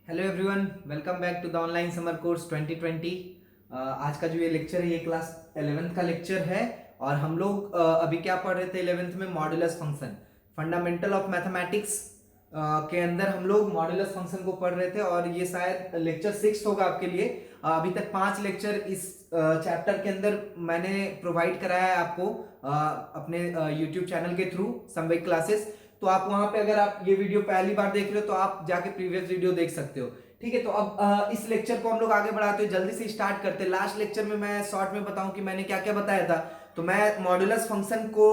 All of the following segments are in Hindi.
Hello everyone, welcome back to the online summer course 2020। आज का जो ये लेक्चर है ये क्लास 11th का लेक्चर है और हम लोग अभी क्या पढ़ रहे थे 11th में modulus function, fundamental of mathematics के अंदर हम लोग मॉड्यूलस फंक्शन को पढ़ रहे थे और ये शायद लेक्चर 6 होगा आपके लिए। अभी तक 5 लेक्चर इस चैप्टर के अंदर मैंने प्रोवाइड कराया है आपको अपने यूट्यूब चैनल के थ्रू समवेक क्लासेस। तो आप वहां पे अगर आप ये वीडियो पहली बार देख रहे हो तो आप जाके प्रीवियस वीडियो देख सकते हो। ठीक है, तो अब इस लेक्चर को हम लोग आगे बढ़ाते हैं, जल्दी से स्टार्ट करते हैं। लास्ट लेक्चर में मैं शॉर्ट में बताऊं कि मैंने क्या क्या बताया था। तो मैं मॉड्यूलस फंक्शन को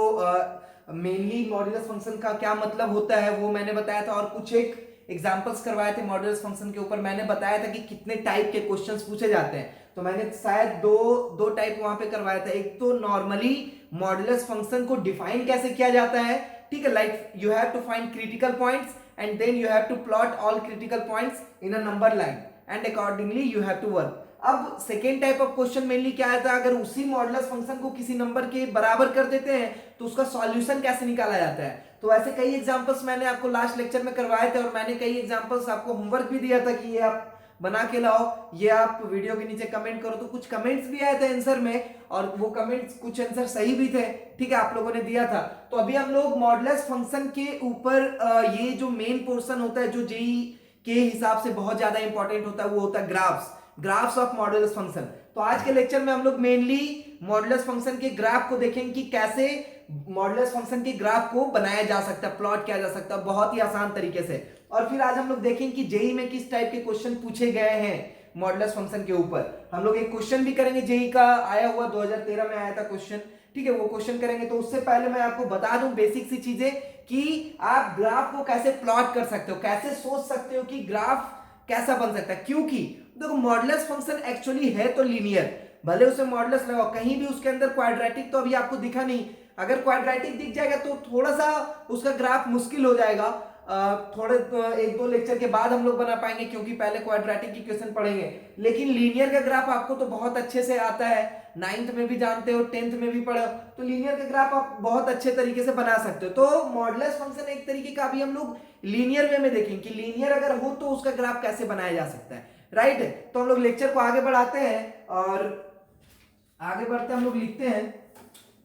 मेनली मॉड्यूलस फंक्शन का क्या मतलब होता है वो मैंने बताया था और कुछ एक एग्जांपल्स करवाए थे मॉड्यूलस फंक्शन के ऊपर। मैंने बताया था कि कितने टाइप के क्वेश्चंस पूछे जाते हैं, तो मैंने शायद दो टाइप वहां पे करवाया था। एक तो नॉर्मली मॉड्यूलस फंक्शन को डिफाइन कैसे किया जाता है, ठीक है, like you have to find critical points and then you have to plot all critical points in a number line and accordingly you have to work. अब second type of question mainly क्या आता है, अगर उसी मॉडुलस फंक्शन को किसी नंबर के बराबर कर देते हैं तो उसका सॉल्यूशन कैसे निकाला जाता है। तो ऐसे कई एग्जांपल्स मैंने आपको लास्ट लेक्चर में करवाए थे और मैंने कई एग्जांपल्स आपको होमवर्क भी दिया था कि ये आप बना के लाओ, ये आप वीडियो के नीचे कमेंट करो। तो कुछ कमेंट्स भी आए थे आंसर में और वो कमेंट्स कुछ आंसर सही भी थे, ठीक है, आप लोगों ने दिया था। तो अभी हम लोग मॉडुलस फंक्शन के ऊपर ये जो मेन पोर्शन होता है जो जेई के हिसाब से बहुत ज्यादा इंपॉर्टेंट होता है वो होता है ग्राफ्स ऑफ मॉडुलस फंक्शन। तो आज के लेक्चर में हम लोग मेनली मॉडुलस फंक्शन के ग्राफ को देखेंगे कि कैसे मॉडुलस फंक्शन के ग्राफ को बनाया जा सकता है, प्लॉट किया जा सकता है बहुत ही आसान तरीके से। और फिर आज हम लोग देखेंगे कि जेई में किस टाइप के क्वेश्चन पूछे गए हैं मॉडुलस फंक्शन के ऊपर। हम लोग एक क्वेश्चन भी करेंगे, जेई का आया हुआ 2013 में आया था क्वेश्चन, ठीक है, वो क्वेश्चन करेंगे। तो उससे पहले मैं आपको बता दूं बेसिक सी चीजें कि आप ग्राफ को कैसे प्लॉट कर सकते हो, कैसे सोच सकते हो कि ग्राफ कैसा बन सकता है। क्योंकि देखो मॉडुलस फंक्शन एक्चुअली है तो लीनियर, भले उसे मॉडुलस लगाओ, कहीं भी उसके अंदर क्वाड्रेटिक तो अभी आपको दिखा नहीं। अगर क्वाड्रेटिक दिख जाएगा तो थोड़ा सा उसका ग्राफ मुश्किल हो जाएगा, थोड़े एक दो लेक्चर के बाद हम लोग बना पाएंगे क्योंकि पहले क्वाड्रेटिक इक्वेशन पढ़ेंगे। लेकिन लीनियर का ग्राफ आपको तो बहुत अच्छे से आता है, 9th में भी जानते हो, 10th में भी पढ़े, तो लीनियर का ग्राफ आप बहुत अच्छे तरीके से बना सकते हो। तो मॉडुलस फंक्शन एक तरीके का अभी हम लोग लीनियर वे में देखेंगे कि लीनियर अगर हो तो उसका ग्राफ कैसे बनाया जा सकता है, राइट। तो हम लोग लेक्चर को आगे बढ़ाते हैं और आगे बढ़ते हम लोग लिखते हैं।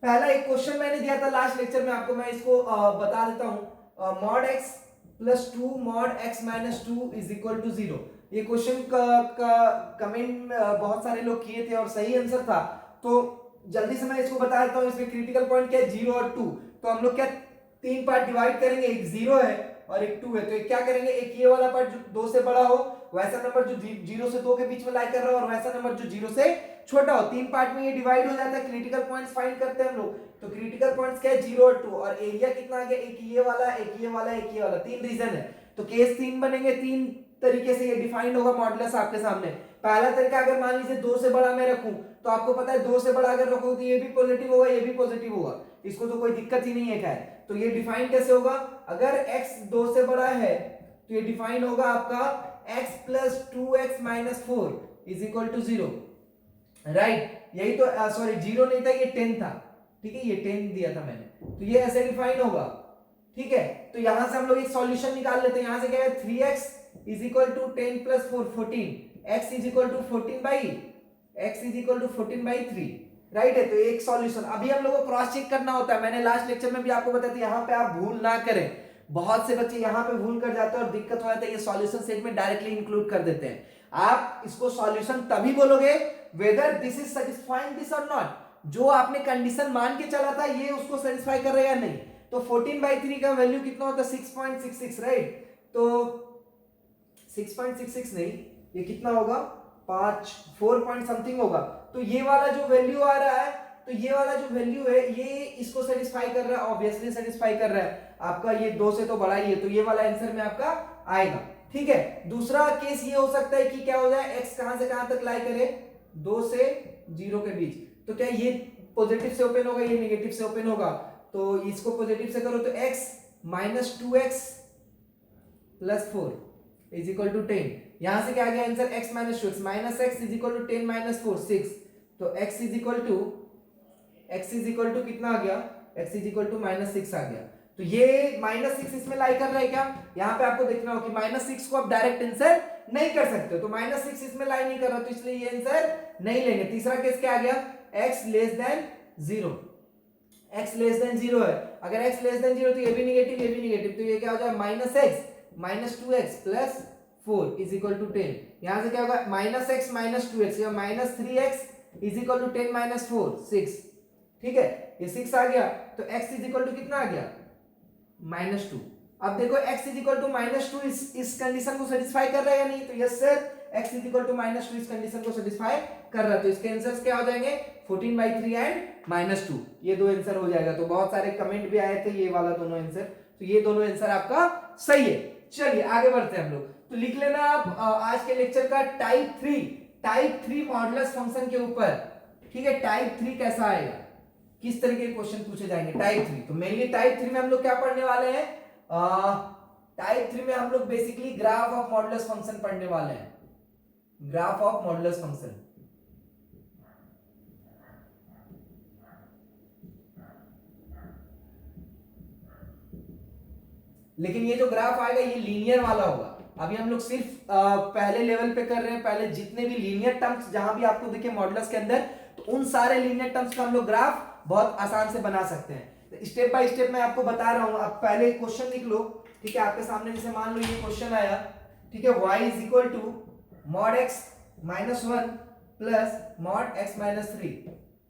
पहला एक क्वेश्चन मैंने दिया था लास्ट लेक्चर में आपको, मैं इसको बता देता हूं। Mod x plus 2 mod x minus 2 is equal to 0। ये क्वेश्चन का कमेंट बहुत सारे लोग किए थे और सही आंसर था। तो जल्दी से मैं इसको बता देता हूं, इसमें क्रिटिकल पॉइंट क्या है, 0 और 2। तो हम लोग क्या तीन पार्ट डिवाइड करेंगे, एक 0 है और एक 2 है। तो क्या करेंगे, एक ये वाला पार्ट जो 2 से बड़ा हो, वैसा नंबर जो 0 से 2 के बीच में लाई कर रहा हो, और वैसा नंबर जो 0 से छोटा हो। तीन पार्ट में ये डिवाइड हो जाता है। क्रिटिकल पॉइंट्स फाइंड करते हैं हम लोग। तो क्रिटिकल पॉइंट्स क्या है, 0 और 2, और एरिया कितना आ गया, एक ये वाला, एक ये वाला, एक ये वाला, तीन रीजन है। तो केस 3 बनेंगे, तीन तरीके से ये डिफाइंड होगा मॉडुलस आपके सामने। पहला तरीका, अगर मान लीजिए 2 से बड़ा मैं रखूं तो आपको पता है 2 से बड़ा अगर रखो तो ये भी पॉजिटिव होगा, ये भी पॉजिटिव होगा, इसको तो कोई दिक्कत ही नहीं है। खैर, तो ये डिफाइन कैसे होगा, अगर x 2 से बड़ा है तो ये डिफाइन होगा आपका x plus 2x minus 4 is equal to 0, right. यही तो, सॉरी 0 नहीं था, ये 10 था, ठीक है, ये 10 दिया था मैंने, तो ये ऐसे डिफाइन होगा, ठीक है। तो यहां से हम लोग एक सॉल्यूशन निकाल लेते हैं। यहां से क्या है, 3x इज इक्वल टू 10 प्लस 4 14, x is equal to 14 by 3, right है। तो एक सॉल्यूशन। अभी हम लोग को क्रॉस चेक करना होता है, मैंने लास्ट लेक्चर में भी आपको बताया था, यहां पे आप भूल ना करें। बहुत से बच्चे यहां पे भूल कर जाते हैं और दिक्कत हो जाता है, ये सॉल्यूशन सेट में डायरेक्टली इंक्लूड कर देते हैं। आप इसको सॉल्यूशन तभी बोलोगे whether this is satisfying this और नॉट। जो आपने कंडीशन मान के चला था ये उसको सेटिस्फाई कर रहा है या नहीं। तो 14/3 का वैल्यू कितना होता है, 6.66, राइट। तो 6.66 नहीं, ये कितना होगा, 4 पॉइंट समथिंग होगा। तो ये वाला जो वैल्यू आ रहा है, तो ये वाला जो वैल्यू है ये इसको सेटिस्फाई कर रहा है, ऑब्वियसली सेटिस्फाई कर रहा है। आपका ये 2 से तो बड़ा ही है, तो ये वाला आंसर में आपका आएगा, ठीक है। दूसरा केस ये हो सकता है कि क्या हो जाए, x कहां से कहां तक लाई करे, 2 से 0 के बीच। तो क्या ये पॉजिटिव से ओपन होगा, ये नेगेटिव से ओपन होगा। तो इसको पॉजिटिव से करो तो x minus 2x plus 4 is equal to 10। यहां से क्या आ गया answer, x minus 2x minus x is equal to 10 minus 4 6। तो x इज इक्वल टू कितना आ गया, x is equal to minus 6 आ गया। तो ये -6 इसमें लाई कर रहा है क्या? यहाँ पे आपको देखना हो कि -6 को आप डायरेक्ट आंसर नहीं कर सकते, तो -6 इसमें लाई नहीं कर रहा, तो इसलिए ये आंसर नहीं लेंगे। तीसरा केस क्या आ गया? x less than 0, x less than 0 है। अगर x लेस देन 0 तो ये भी निगेटिव, ये भी निगेटिव, तो ये क्या हो जाएगा? -x - 2x + 4 = 10। यहां से क्या होगा? -x - 2x या -3x = 10 - 4 6। ठीक है, ये 6 आ गया, तो x = कितना आ गया? -2। अब देखो x -2 इस कंडीशन को सेटिस्फाई कर रहा है या नहीं? तो यस सर, x -2 इस कंडीशन को सेटिस्फाई कर रहा है। तो इसके आंसर्स क्या हो जाएंगे? 14/3 एंड -2, ये दो आंसर हो जाएगा। तो बहुत सारे कमेंट भी आए थे ये वाला दोनों आंसर, तो ये दोनों आंसर आपका सही है। चलिए आगे बढ़ते हैं हम लोग। तो लिख लेना आप आज के लेक्चर का टाइप 3 मॉडुलस फंक्शन के ऊपर। ठीक है, टाइप 3 कैसा आएगा, किस तरीके के क्वेश्चन पूछे जाएंगे टाइप 3। तो मेनली टाइप 3 में हम लोग क्या पढ़ने वाले हैं? टाइप 3 में हम लोग basically graph of modulus function पढ़ने वाले हैं, ग्राफ ऑफ मॉडुलस फंक्शन। लेकिन ये जो ग्राफ आएगा ये लीनियर वाला होगा। अभी हम लोग सिर्फ पहले लेवल पे कर रहे हैं, पहले जितने भी लीनियर टर्म्स जहां भी आपको दिखे मॉडुलस के अंदर, तो उन सारे लीनियर टर्म्स का हम लोग ग्राफ बहुत आसान से बना सकते हैं। स्टेप बाय स्टेप मैं आपको बता रहा हूं। आप पहले क्वेश्चन लिख लो। ठीक है, आपके सामने जैसे मान लो ये क्वेश्चन आया, ठीक है, y = mod x - 1 + mod x - 3।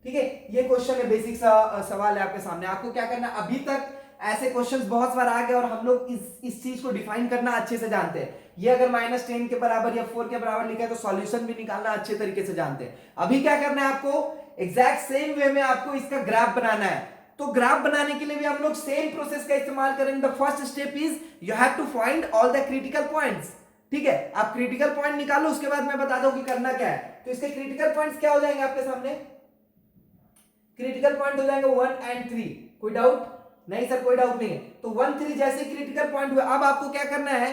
ठीक है, ये क्वेश्चन है, बेसिक सा सवाल है आपके सामने। आपको क्या करना है, अभी तक ऐसे क्वेश्चंस बहुत बार आ गए और हम लोग इस चीज को डिफाइन करना अच्छे से जानते हैं। ये अगर -10 के बराबर या 4 के बराबर लिखा है तो सॉल्यूशन भी निकालना अच्छे तरीके से जानते हैं। अभी क्या करना है आपको, एग्जैक्ट सेम वे में आपको इसका ग्राफ बनाना है। तो ग्राफ बनाने के लिए भी हम लोग सेम प्रोसेस का इस्तेमाल करेंगे। The first step is you have to find all the critical points. ठीक है, आप क्रिटिकल पॉइंट निकालो, उसके बाद मैं बता दूं कि करना क्या है। तो इसके क्रिटिकल पॉइंट्स क्या हो जाएंगे आपके सामने? क्रिटिकल पॉइंट हो जाएंगे 1 और 3। कोई डाउट? नहीं सर, कोई डाउट नहीं है। तो 1, 3 जैसे क्रिटिकल पॉइंट हुए, अब आपको क्या करना है,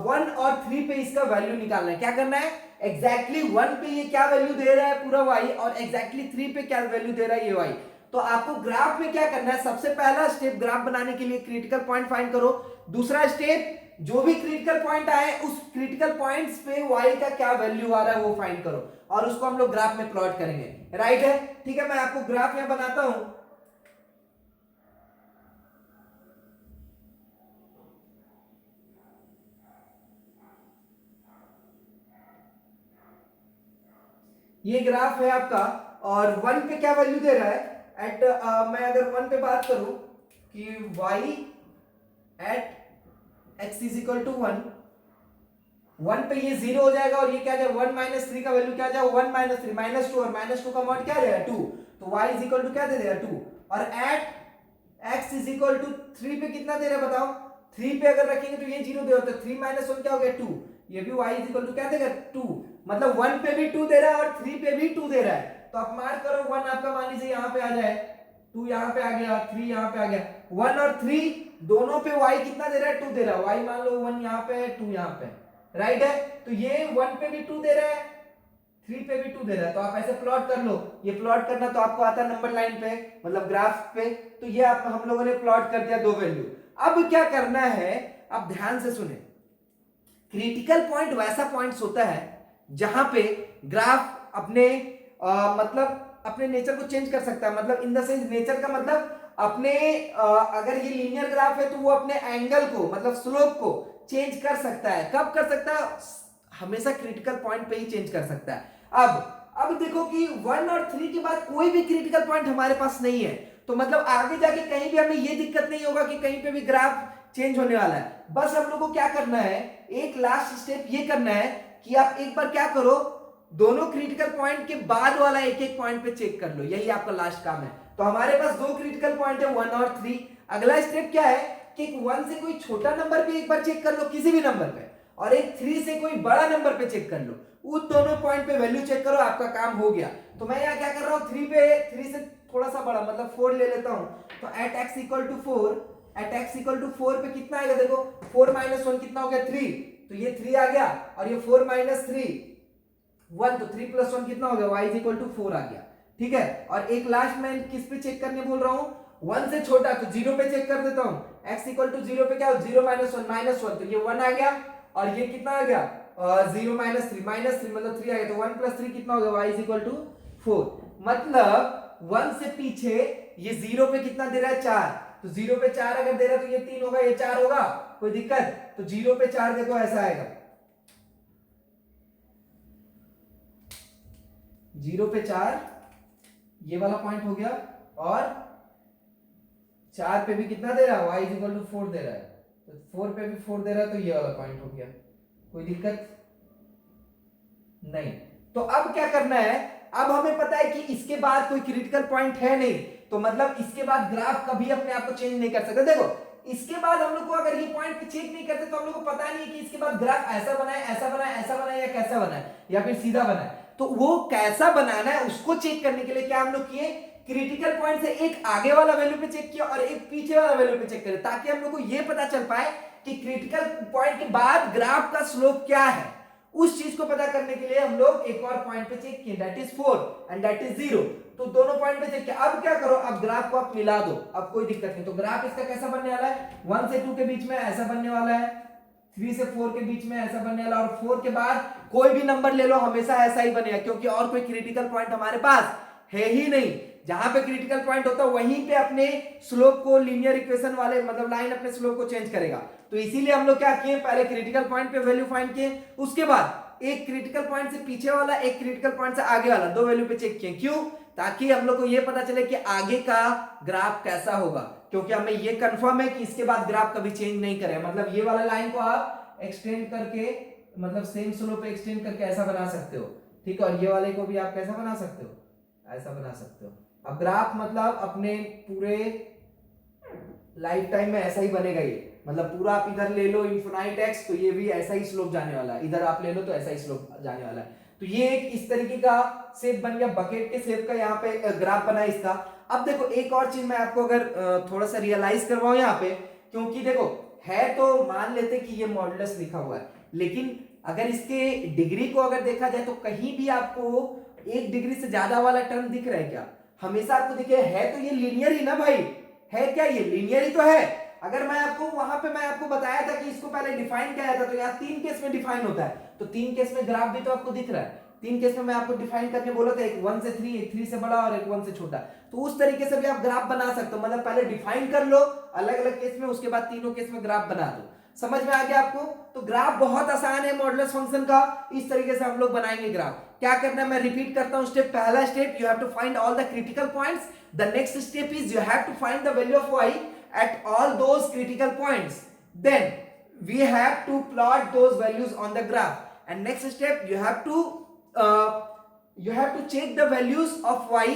1 और 3 पे इसका वैल्यू निकालना है। क्या करना है? एग्जैक्टली 1 पे ये क्या वैल्यू दे रहा है पूरा y, और एग्जैक्टली 3 पे क्या वैल्यू दे रहा है ये y। तो आपको ग्राफ में क्या करना है, सबसे पहला स्टेप ग्राफ बनाने के लिए क्रिटिकल पॉइंट फाइंड करो। दूसरा स्टेप, जो भी क्रिटिकल पॉइंट आए उस क्रिटिकल पॉइंट्स पे y का क्या वैल्यू आ रहा है वो फाइंड करो, और उसको हम लोग ग्राफ में प्लॉट करेंगे। राइट है? ठीक है, मैं आपको ग्राफ यहां बनाता हूं। ये ग्राफ है आपका, और 1 पे क्या वैल्यू दे रहा है एट, मैं अगर 1 पे बात करूं कि y एट x = 1, 1 पे ये 0 हो जाएगा, और ये क्या जाएगा 1 - 3 का वैल्यू क्या जाएगा 1 - 3 -2, और -2 का मॉड क्या आ जाएगा 2, तो y = क्या दे देगा 2। और एट x = 3 पे कितना दे रहा है बताओ? 3 पे अगर रखेंगे तो ये 0 दे होता है, 3 - 1 क्या हो गया 2, ये भी y = क्या देगा 2। मतलब 1 पे भी 2 दे रहा है और 3 पे भी 2 दे रहा है। तो आप मार्क करो, 1 आपका मान लीजिए यहाँ पे आ जाए, 2 यहाँ पे आ गया, 3 यहाँ पे आ गया। 1 और 3 दोनों पे y कितना दे रहा है 2 दे रहा है। y मान लो 1 यहाँ पे है, 2 यहाँ पे, राइट है? तो ये 1 पे भी 2 दे रहा है, 3 पे भी 2 दे रहा है। तो आप ऐसे प्लॉट कर लो। ये प्लॉट करना तो आपको आता है नंबर लाइन पे, मतलब ग्राफ पे। तो ये आप हम लोगों ने प्लॉट कर दिया दो वैल्यू। अब क्या करना है, आप ध्यान से सुने। क्रिटिकल पॉइंट वैसा पॉइंट्स होता है जहां पे ग्राफ अपने मतलब अपने नेचर को चेंज कर सकता है। मतलब इन द सेंस नेचर का मतलब अपने अगर ये लीनियर ग्राफ है तो वो अपने एंगल को मतलब स्लोप को चेंज कर सकता है। कब कर सकता है? हमेशा क्रिटिकल पॉइंट पे ही चेंज कर सकता है। अब देखो कि 1 और 3 के बाद कोई भी क्रिटिकल पॉइंट हमारे पास नहीं है, तो मतलब आगे जाके कहीं भी हमें ये दिक्कत नहीं होगा कि कहीं पे भी ग्राफ चेंज होने वाला है। बस हम लोग को क्या करना है, एक लास्ट स्टेप ये करना है कि आप एक बार क्या करो, दोनों क्रिटिकल पॉइंट के बाद वाला एक एक पॉइंट पे चेक कर लो। यही आपका लास्ट काम है। तो हमारे पास दो क्रिटिकल पॉइंट है 1 और 3। अगला स्टेप क्या है कि 1 से कोई छोटा नंबर पे एक बार चेक कर लो किसी भी नंबर पे, और एक 3 से कोई बड़ा नंबर पे चेक कर लो। उन दोनों पॉइंट पे वैल्यू चेक करो, आपका काम हो गया। तो मैं यहाँ क्या कर रहा हूँ, 3 से थोड़ा सा बड़ा मतलब 4 ले लेता हूँ। तो एट x = 4, एट x = 4 पे कितना आएगा देखो, 4 - 1 कितना हो गया 3, तो ये 3 आ गया, और ये 4 - 3 1, तो 3 + 1 कितना हो गया, y = 4 आ गया। ठीक है, और एक लास्ट मैं किस पे चेक करने बोल रहा हूं, 1 से छोटा तो 0 पे चेक कर देता हूँ, x इक्वल टू 0 पे क्या हो 0 माइनस 1 तो ये 1 आ गया, और ये कितना आ गया 0 माइनस 3 मतलब 3 आ गया, तो 1 प्लस 3 कितना हो गया y इज इक्वल टू 4। मतलब 1 से पीछे ये 0 पे कितना दे रहा है 4, तो 0 पे 4 अगर दे रहा है तो ये 3 होगा, ये 4 होगा, कोई दिक्कत? तो 0 पे 4 देखो ऐसा आएगा, 0 पे 4 ये वाला पॉइंट हो गया, और 4 पे भी कितना दे रहा है y इज इक्वल टू 4 दे रहा है, तो 4 पे भी 4 दे रहा है, तो ये वाला पॉइंट हो गया, कोई दिक्कत नहीं। तो अब क्या करना है, अब हमें पता है कि इसके बाद कोई क्रिटिकल पॉइंट है नहीं, तो मतलब इसके बाद ग्राफ कभी अपने आप को चेंज नहीं कर सकता। देखो इसके बाद हम लोग को अगर ये पॉइंट पे चेक नहीं करते तो हम लोग को पता नहीं है कि इसके बाद ग्राफ ऐसा बना है, ऐसा बना है, ऐसा बना है, या कैसा बना है, या फिर सीधा बना है। तो वो कैसा बनाना है उसको चेक करने के लिए क्या हम लोग किए, क्रिटिकल पॉइंट से एक आगे वाला वैल्यू पे चेक किया और एक पीछे वाला वैल्यू पे चेक करें, ताकि हम लोग को ये पता चल पाए कि क्रिटिकल पॉइंट के बाद ग्राफ का स्लोप क्या है। उस चीज को पता करने के लिए हम लोग एक और पॉइंट पे चेक किए, that is 4 and that is 0। तो दोनों पॉइंट पे चेक किया। अब क्या करो, अब ग्राफ को आप मिला दो, अब कोई दिक्कत नहीं। तो ग्राफ इसका कैसा बनने वाला है, 1 से 2 के बीच में ऐसा बनने वाला है, 3 से 4 के बीच में ऐसा बनने वाला, और 4 के बाद कोई भी नंबर ले लो हमेशा ऐसा ही बनेगा, क्योंकि और कोई क्रिटिकल पॉइंट हमारे पास है ही नहीं। जहां पे क्रिटिकल पॉइंट होता है वहीं पे अपने स्लोप को लीनियर इक्वेशन वाले मतलब लाइन अपने स्लोप को चेंज करेगा। तो इसीलिए हम लोग क्या किए, पहले क्रिटिकल पॉइंट पे वैल्यू फाइंड किए, उसके बाद एक क्रिटिकल पॉइंट से पीछे वाला, एक क्रिटिकल पॉइंट से आगे वाला, दो वैल्यू पे चेक किए। क्यों? ताकि हम लोग को यह पता चले कि आगे का ग्राफ कैसा होगा, क्योंकि हमें यह कंफर्म है कि इसके बाद ग्राफ कभी चेंज नहीं करे। मतलब ये वाला लाइन को आप एक्सटेंड करके मतलब सेम स्लोप पे एक्सटेंड करके ऐसा बना सकते हो, ठीक है। और ये वाले को भी आप कैसा बना सकते हो, ऐसा बना सकते हो। अब ग्राफ मतलब अपने पूरे लाइफ टाइम में ऐसा ही बनेगा ये, मतलब पूरा आप इधर ले लो इनफिनाइट एक्स तो ये भी ऐसा ही स्लोप जाने वाला है, इधर आप ले लो तो ऐसा ही स्लोप जाने वाला है। तो ये एक इस तरीके का शेप बन गया, बकेट के शेप का यहाँ पे ग्राफ बना इसका। अब देखो एक और चीज मैं आपको अगर थोड़ा सा रियलाइज करवाऊं यहाँ पे, क्योंकि देखो है तो मान लेते कि ये मॉडुलस लिखा हुआ है, लेकिन अगर इसके डिग्री को अगर देखा जाए तो कहीं भी आपको 1 डिग्री से ज्यादा वाला टर्म दिख रहा है क्या? हमेशा आपको दिखे है तो ये लीनियर ही ना भाई, है क्या ये लीनियर ही तो है। अगर मैं आपको वहां पे मैं आपको बताया था कि इसको पहले डिफाइन किया था, तो यहाँ 3 केस में डिफाइन होता है, तो 3 केस में ग्राफ भी तो आपको दिख रहा है। 3 केस में मैं आपको डिफाइन करके बोला था, एक 1 से 3, एक 3 से बड़ा और एक 1 से छोटा। तो उस तरीके से भी आप ग्राफ बना सकते हो, मतलब पहले डिफाइन कर लो अलग अलग केस में, उसके बाद तीनों केस में ग्राफ बना दो। समझ में आ गया आपको? तो ग्राफ बहुत आसान है मॉडुलस फंक्शन का, इस तरीके से हम लोग बनाएंगे ग्राफ। क्या करना है मैं रिपीट करता हूं स्टेप। पहला step, you have to find all the critical points. The next step is you have to find the value of y at all those critical points. Then we have to plot those values on the graph. And next step, you have to check the values of y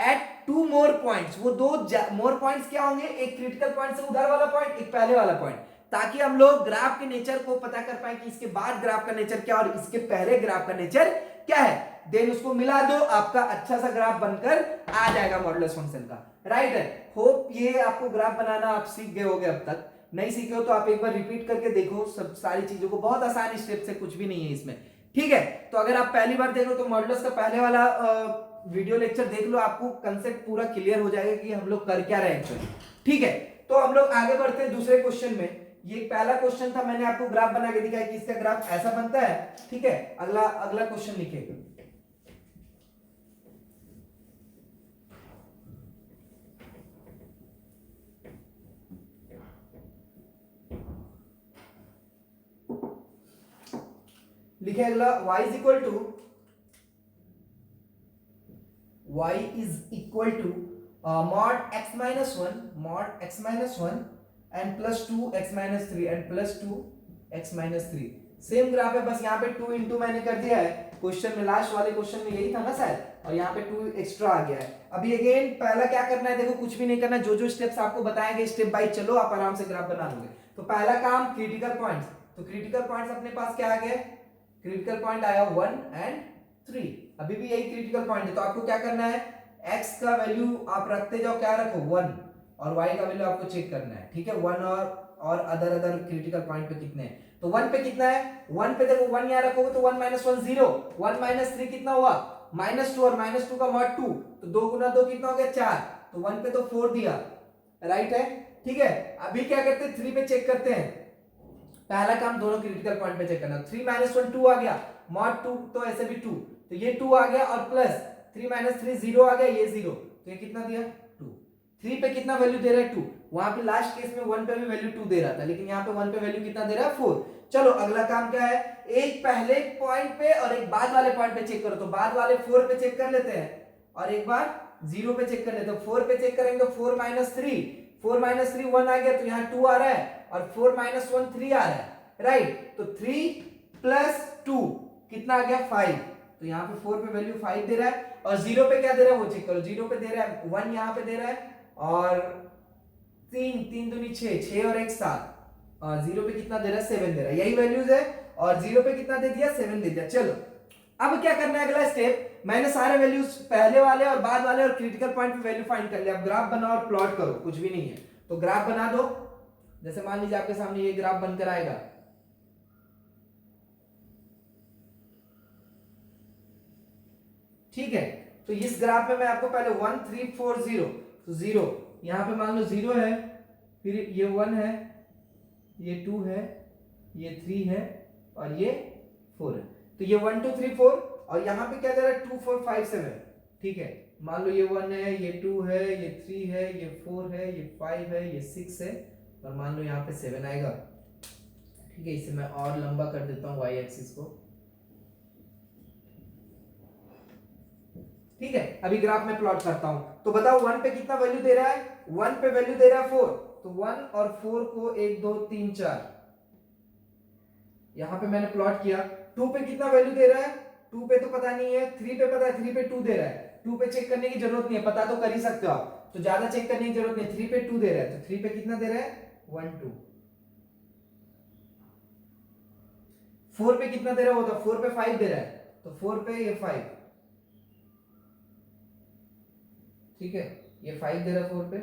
at 2 more points. वो दो more points क्या होंगे, एक क्रिटिकल पॉइंट से उधर वाला पॉइंट, एक पहले वाला पॉइंट, ताकि हम लोग ग्राफ के नेचर को पता कर पाए कि इसके बाद ग्राफ का नेचर क्या और इसके पहले ग्राफ का नेचर क्या है। देन उसको मिला दो, आपका अच्छा सा ग्राफ बनकर आ जाएगा मॉडुलस फंक्शन का। राइट है। होप ये आपको ग्राफ बनाना आप सीख गए होगे। अब तक नहीं सीखे हो तो आप एक बार रिपीट करके देखो सब सारी चीजों को, बहुत आसान स्टेप से, कुछ भी नहीं है इसमें, ठीक है। तो अगर आप पहली बार देख रहे हो तो मॉडुलस का पहले वाला वीडियो लेक्चर देख लो, आपको कंसेप्ट पूरा क्लियर हो जाएगा कि हम लोग कर क्या रहे हैं एक्चुअली, ठीक है। तो हम लोग आगे बढ़ते हैं दूसरे क्वेश्चन में। ये पहला क्वेश्चन था, मैंने आपको ग्राफ बना के दिखाया कि इसका ग्राफ ऐसा बनता है, ठीक है। अगला क्वेश्चन लिखिए। लिखे अगला, y is equal to mod x minus 1 and plus 2x minus 3 and plus 2x minus 3। Same graph है, बस यहाँ पे 2 इंटू मैंने कर दिया है क्वेश्चन में, लास्ट वाले क्वेश्चन में यही था ना शायद, और यहाँ पे 2 एक्स्ट्रा आ गया है। अभी अगेन पहला क्या करना है, देखो कुछ भी नहीं करना, जो जो स्टेप्स आपको बताएंगे स्टेप बाय चलो, आप आराम से ग्राफ बना लोगे। तो पहला काम क्रिटिकल पॉइंट्स, तो क्रिटिकल पॉइंट्स अपने पास क्या आ गए, क्रिटिकल पॉइंट आया 1 एंड 3, अभी भी यही क्रिटिकल पॉइंट है। तो आपको क्या करना है, x का वैल्यू आप रखते जाओ, क्या रखो 1, और y का वैल्यू आपको चेक करना है, ठीक है। 1 और अदर क्रिटिकल पॉइंट पे कितने हैं, तो 1 पे कितना है, 1 पे देखो 1 यहाँ रखोगे तो 1 minus 1 0, 1 minus 3 कितना हुआ -2, और -2 का mod 2, तो 2 गुना 2 कितना हो गया 4, तो 1 पे तो 4 दिया, राइट है, ठीक है। अभी क्या करते हैं, 3 पे चेक करते हैं। पहला काम दोनों क्रिटिकल पॉइंट पे चेक करना। 3 - 1 2 आ गया, मॉड 2 तो ऐसे भी 2, तो ये 2 आ गया, और प्लस 3 - 3 0 आ गया, ये 0, तो ये कितना दिया 2। 3 पे कितना वैल्यू दे रहा है 2, वहां पे लास्ट केस में 1 पे भी वैल्यू 2 दे रहा था, लेकिन यहाँ पे 1 पे वैल्यू कितना दे रहा है 4। चलो अगला काम क्या है, एक पहले पॉइंट पे और एक बाद वाले पॉइंट पे चेक करो। तो बाद वाले 4 पे चेक कर लेते हैं और एक बार 0 पे चेक कर लेते हैं। 4 पे चेक करेंगे तो 4 - 3, 4 - 3 1 आ गया, तो यहाँ 2 आ रहा है, और 4 - 1 3 आ रहा है, राइट। तो 3 + 2 कितना आ गया 5, तो यहाँ पे 4 पे वैल्यू 5 दे रहा है, और 0 पे क्या दे रहा है वो चेक करो। 0 पे दे रहा है 1, यहाँ पे दे रहा है, और 3 3 दूनी 6, 6 और 1 7, और 0 पे कितना दे रहा है 7 दे रहा है, यही वैल्यूज है। और 0 पे कितना दे दिया 7 दे दिया। चलो अब क्या करना है, अगला स्टेप, मैंने सारे वैल्यूज पहले वाले और बाद वाले और क्रिटिकल पॉइंट पे वैल्यू फाइंड कर लिया। अब ग्राफ बनाओ और प्लॉट करो, कुछ भी नहीं है तो ग्राफ बना दो। जैसे मान लीजिए आपके सामने ये ग्राफ बनकर आएगा, ठीक है। तो इस ग्राफ में मैं आपको पहले 1 3 4 0, तो 0 यहां पे मान लो 0 है, फिर ये 1 है, ये 2 है, ये 3 है, और ये 4 है। तो ये 1 2 3 4, और यहां पे क्या दे रहा है 2 4 5 7, ठीक है। मान लो ये 1 है, ये 2 है, ये 3 है, ये 4 है, ये 5 है, ये 6 है, और मान लो यहाँ पे 7 आएगा, ठीक है। इसे मैं और लंबा कर देता हूँ वाई एक्सिस को, ठीक है। अभी ग्राफ में प्लॉट करता हूं, तो बताओ 1 पे कितना वैल्यू दे रहा है, 1 पे वैल्यू दे रहा है 4, तो 1 और 4 को 1 2 3 4 यहां पे मैंने प्लॉट किया। 2 पे कितना वैल्यू दे रहा है, 2 पे तो पता नहीं है, 3 पे पता है, 3 पे 2 दे रहा है। 2 पे चेक करने की जरूरत नहीं है, पता तो कर ही सकते हो आप, तो ज्यादा चेक करने की जरूरत नहीं। 3 पे 2 दे रहा है, तो 3 पे कितना दे रहा है 1 2। 4 पे कितना दे रहा होता, 4 पे 5 दे रहा है, तो 4 पे ये 5, ठीक है, ये 5 दे रहा है 4 पे,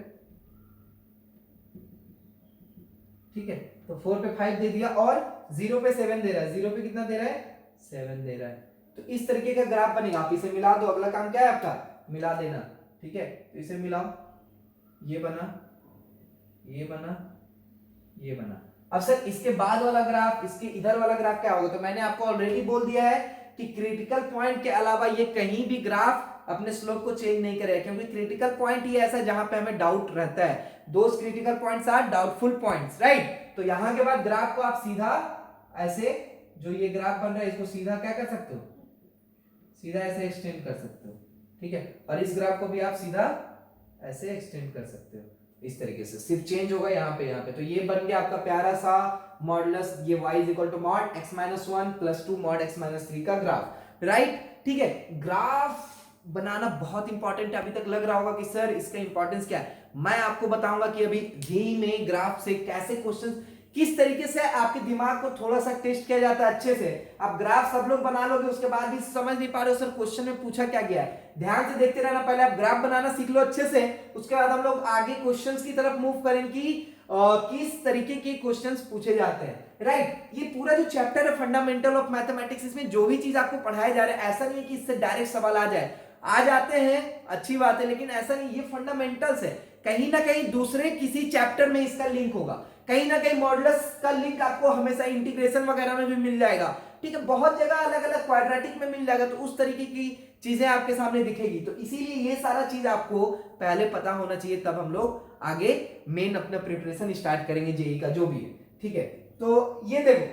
ठीक है। तो 4 पे 5 दे दिया, और 0 पे 7 दे रहा है। 0 पे कितना दे रहा है 7 दे रहा है। तो इस तरीके का ग्राफ बनेगा। आप इसे मिला दो, अगला काम क्या है आपका, मिला देना, ठीक है। तो इसे मिलाओ, ये बना, ये बना, ये बना। अब सर इसके बाद वाला ग्राफ, इसके इधर वाला ग्राफ क्या होगा, तो मैंने आपको ऑलरेडी बोल दिया है कि क्रिटिकल पॉइंट के अलावा ये कहीं भी ग्राफ अपने स्लोप को चेंज नहीं करेगा, क्योंकि क्रिटिकल पॉइंट ही ऐसा जहां पे हमें डाउट रहता है। Those critical points are doubtful points, right. तो यहां के बाद ग्राफ को आप सीधा ऐसे, जो ये ग्राफ बन रहा है इसको सीधा क्या कर सकते हो, सीधा ऐसे एक्सटेंड कर सकते हो, ठीक है। और इस ग्राफ को भी आप सीधा ऐसे एक्सटेंड कर सकते हो, इस तरीके से। सिर्फ चेंज होगा यहाँ पे। तो ये बन गया आपका प्यारा सा मॉडुलस, ये y = mod x - 1 + 2 mod x - 3 का ग्राफ, राइट, ठीक है। ग्राफ बनाना बहुत इंपॉर्टेंट है। अभी तक लग रहा होगा कि सर इसका इंपॉर्टेंस क्या है, मैं आपको बताऊंगा कि अभी जेईई में ग्राफ से कैसे क्वेश्चन, किस तरीके से आपके दिमाग को थोड़ा सा टेस्ट किया जाता है अच्छे से। आप ग्राफ सब लोग बना लोगे, उसके बाद भी समझ नहीं पा रहे हो सर क्वेश्चन में पूछा क्या गया है, ध्यान से देखते रहना। पहले आप ग्राफ बनाना सीख लो अच्छे से, उसके बाद हम लोग आगे क्वेश्चंस की तरफ मूव करेंगे कि किस तरीके के क्वेश्चंस पूछे जाते हैं, राइट। ये पूरा जो चैप्टर है फंडामेंटल ऑफ मैथमेटिक्स, इसमें जो भी चीज आपको पढ़ाया जा रहा है, ऐसा नहीं है कि इससे डायरेक्ट सवाल आ जाए, आ जाते हैं अच्छी बात है, लेकिन ऐसा नहीं, ये फंडामेंटल्स है। कहीं ना कहीं दूसरे किसी चैप्टर में इसका लिंक होगा, कहीं ना कहीं मॉडुलस का लिंक आपको हमेशा इंटीग्रेशन वगैरह में भी मिल जाएगा, ठीक है। बहुत जगह अलग अलग क्वाड्रेटिक में मिल जाएगा, तो उस तरीके की चीजें आपके सामने दिखेगी। तो इसीलिए ये सारा चीज आपको पहले पता होना चाहिए, तब हम लोग आगे मेन अपना प्रिपरेशन स्टार्ट करेंगे जेईई का जो भी है, ठीक है। तो ये देखो,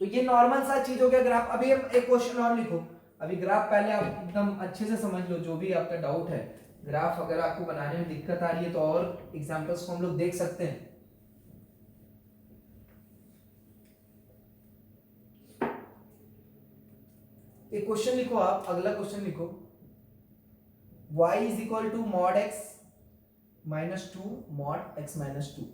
तो ये नॉर्मल सा चीज हो गया ग्राफ। अभी हम एक क्वेश्चन और लिखो। अभी ग्राफ पहले आप एकदम अच्छे से समझ लो, जो भी आपका डाउट है, ग्राफ अगर आपको बनाने में दिक्कत आ रही है तो और एग्जांपल्स को हम लोग देख सकते हैं। एक क्वेश्चन लिखो आप, अगला क्वेश्चन लिखो, y = mod x - 2 mod x - 2,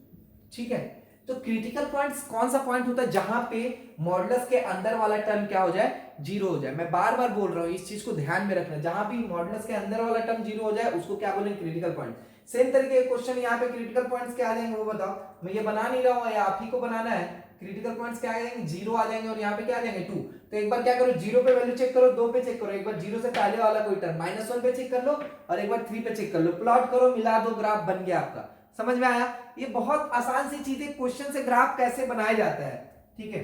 ठीक है। तो क्रिटिकल पॉइंट्स कौन सा पॉइंट होता है जहां पे मॉडुलस के अंदर वाला टर्म क्या हो जाए, 0 हो जाए। मैं बार बार बोल रहा हूं, इस चीज को ध्यान में रखना, जहां भी मॉडुलस के अंदर वाला टर्म 0 हो जाए उसको क्या बोलेंगे, क्रिटिकल पॉइंट। सेम तरीके के क्वेश्चन यहाँ पे क्रिटिकल पॉइंट्स क्या आ जाएंगे वो बताओ, मैं ये बना नहीं रहा हूं, या आप ही को बनाना है। क्रिटिकल पॉइंट्स क्या आ जाएंगे, 0 आ जाएंगे, और यहाँ पे क्या आ जाएंगे 2। तो एक बार क्या करो, 0 पे वैल्यू चेक करो, 2 पे चेक करो, एक बार 0 से पहले वाला कोई टर्म -1 पे चेक कर लो, और एक बार 3 पे चेक कर लो, प्लॉट करो, मिला दो, ग्राफ बन गया आपका। समझ में आया? ये बहुत आसान सी चीजें, क्वेश्चन से ग्राफ कैसे बनाया जाता है, ठीक है।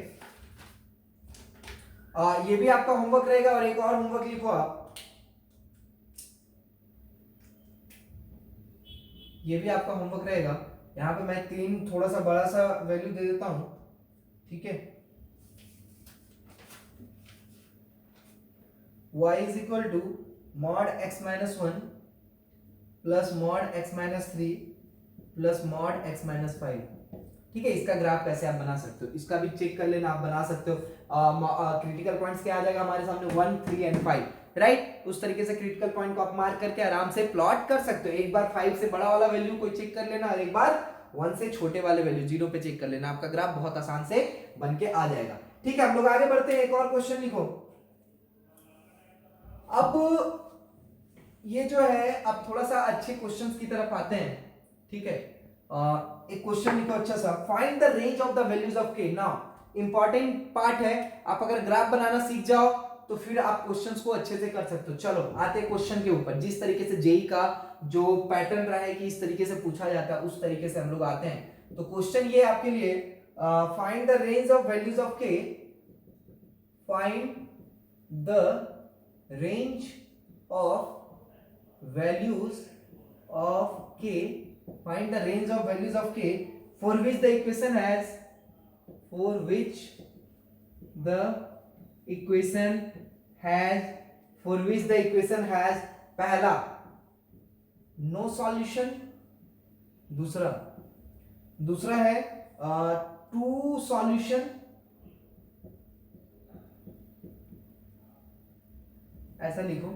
ये भी आपका होमवर्क रहेगा, और एक और होमवर्क लिखो आप, ये भी आपका होमवर्क रहेगा। यहां पे मैं 3 थोड़ा सा बड़ा सा वैल्यू दे देता हूं, ठीक है। y is equal to mod x minus 1 plus mod x minus 3 plus mod x minus 5, ठीक है। इसका ग्राफ कैसे आप बना सकते हो, इसका भी चेक कर लेना, आप बना सकते हो। क्रिटिकल पॉइंट्स क्या आ जाएगा हमारे सामने, 1, 3 एंड 5, राइट। उस तरीके से क्रिटिकल पॉइंट को आप मार्क करके आराम से प्लॉट कर सकते हो। एक बार 5 से बड़ा वाला वैल्यू को चेक कर लेना, और एक बार 1 से छोटे वाले वैल्यू 0 पे चेक कर लेना, आपका ग्राफ बहुत आसान से बन के आ जाएगा, ठीक है। हम लोग आगे बढ़ते हैं, एक और क्वेश्चन लिखो। अब ये जो है, अब थोड़ा सा अच्छे क्वेश्चंस की तरफ आते हैं, ठीक है। एक क्वेश्चन लिखो अच्छा सा, find the range of the values of के। नाउ इंपॉर्टेंट पार्ट है, आप अगर ग्राफ बनाना सीख जाओ तो फिर आप क्वेश्चंस को अच्छे से कर सकते हो। चलो आते हैं क्वेश्चन के ऊपर। जिस तरीके से जेई का जो पैटर्न रहा है कि इस तरीके से पूछा जाता है, उस तरीके से हम लोग आते हैं। तो क्वेश्चन ये आपके लिए, find the range of values of k, find the range of values of k, find the range of values of k for which the equation has, for which the equation has, for which the equation has, पहला no solution, दूसरा है two solution, ऐसा लिखो।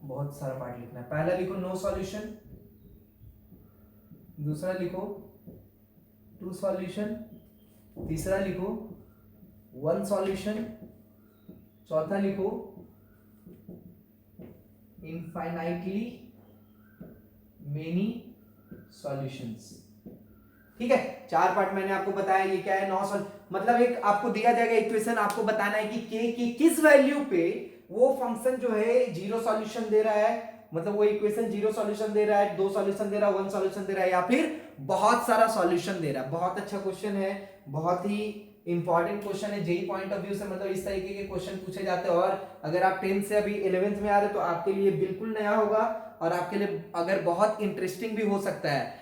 बहुत सारा पार्ट लिखना है। पहला लिखो नो सॉल्यूशन, दूसरा लिखो टू सॉल्यूशन, तीसरा लिखो वन सॉल्यूशन, चौथा लिखो इनफाइनाइटली मेनी सॉल्यूशंस, ठीक है। 4 पार्ट मैंने आपको बताया। ये क्या है, मतलब एक आपको दिया जाएगा इक्वेशन, आपको बताना है कि k की किस वैल्यू पे वो फंक्शन जो है 0 सॉल्यूशन दे रहा है, मतलब वो इक्वेशन 0 सॉल्यूशन दे रहा है, 2 सॉल्यूशन दे रहा है, 1 सॉल्यूशन दे रहा है, या फिर बहुत सारा सॉल्यूशन दे रहा है। बहुत अच्छा क्वेश्चन है, बहुत ही इंपॉर्टेंट क्वेश्चन है जेई पॉइंट ऑफ व्यू से, मतलब इस तरीके के क्वेश्चन पूछे जाते हैं। और अगर आप 10th से अभी 11th में आ रहे हो तो आपके लिए बिल्कुल नया होगा, और आपके लिए अगर बहुत इंटरेस्टिंग भी हो सकता है,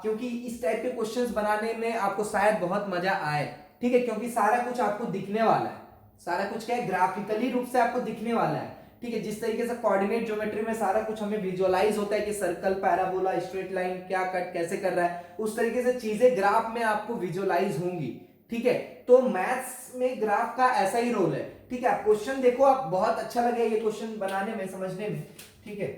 क्योंकि इस टाइप के क्वेश्चंस बनाने में आपको शायद बहुत मजा आए, ठीक है। क्योंकि सारा कुछ आपको दिखने वाला है, सारा कुछ क्या है, ग्राफिकली रूप से आपको दिखने वाला है, ठीक है। जिस तरीके से कोऑर्डिनेट ज्योमेट्री में सारा कुछ हमें विजुअलाइज होता है कि सर्कल, पैराबोला, स्ट्रेट लाइन क्या कट कैसे कर रहा है, उस तरीके से चीजें ग्राफ में आपको विजुअलाइज होंगी, ठीक है। तो मैथ्स में ग्राफ का ऐसा ही रोल है, ठीक है। आप क्वेश्चन देखो, आप बहुत अच्छा लगे ये क्वेश्चन बनाने में, समझने में, ठीक है।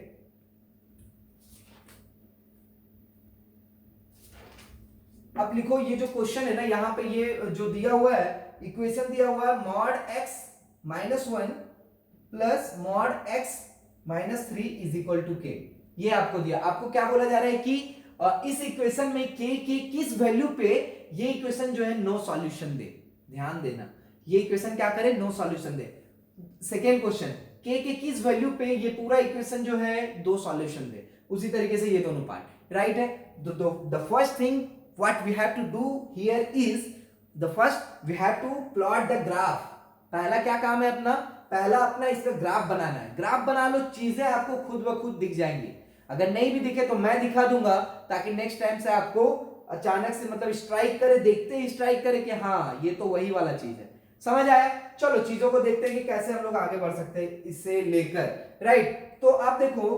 अब लिखो ये जो क्वेश्चन है ना, यहाँ पे ये जो दिया हुआ है, इक्वेशन दिया हुआ है mod x minus 1 plus mod x minus 3 is equal to k. ये आपको दिया, आपको क्या बोला जा रहा है कि इस इक्वेशन में k की किस वैल्यू पे ये इक्वेशन जो है नो सॉल्यूशन दे। ध्यान देना, ये इक्वेशन क्या करे, नो सॉल्यूशन दे। सेकेंड क्वेश्चन, k के किस वैल्यू पे ये पूरा इक्वेशन जो है 2 सॉल्यूशन दे। उसी तरीके से ये दोनों पार्ट, राइट है। The first thing what we have to do here is, the first we have to plot the graph। पहला क्या काम है अपना, पहला अपना इसका ग्राफ बनाना है। ग्राफ बना लो, चीजें आपको खुद ब खुद दिख जाएंगी। अगर नहीं भी दिखे तो मैं दिखा दूंगा, ताकि नेक्स्ट टाइम से आपको अचानक से मतलब स्ट्राइक करे, देखते ही स्ट्राइक करे कि हाँ ये तो वही वाला चीज है। समझ आया? चलो चीजों को देखते हैं कि कैसे हम लोग आगे बढ़ सकते हैं इससे लेकर, राइट। तो आप देखो,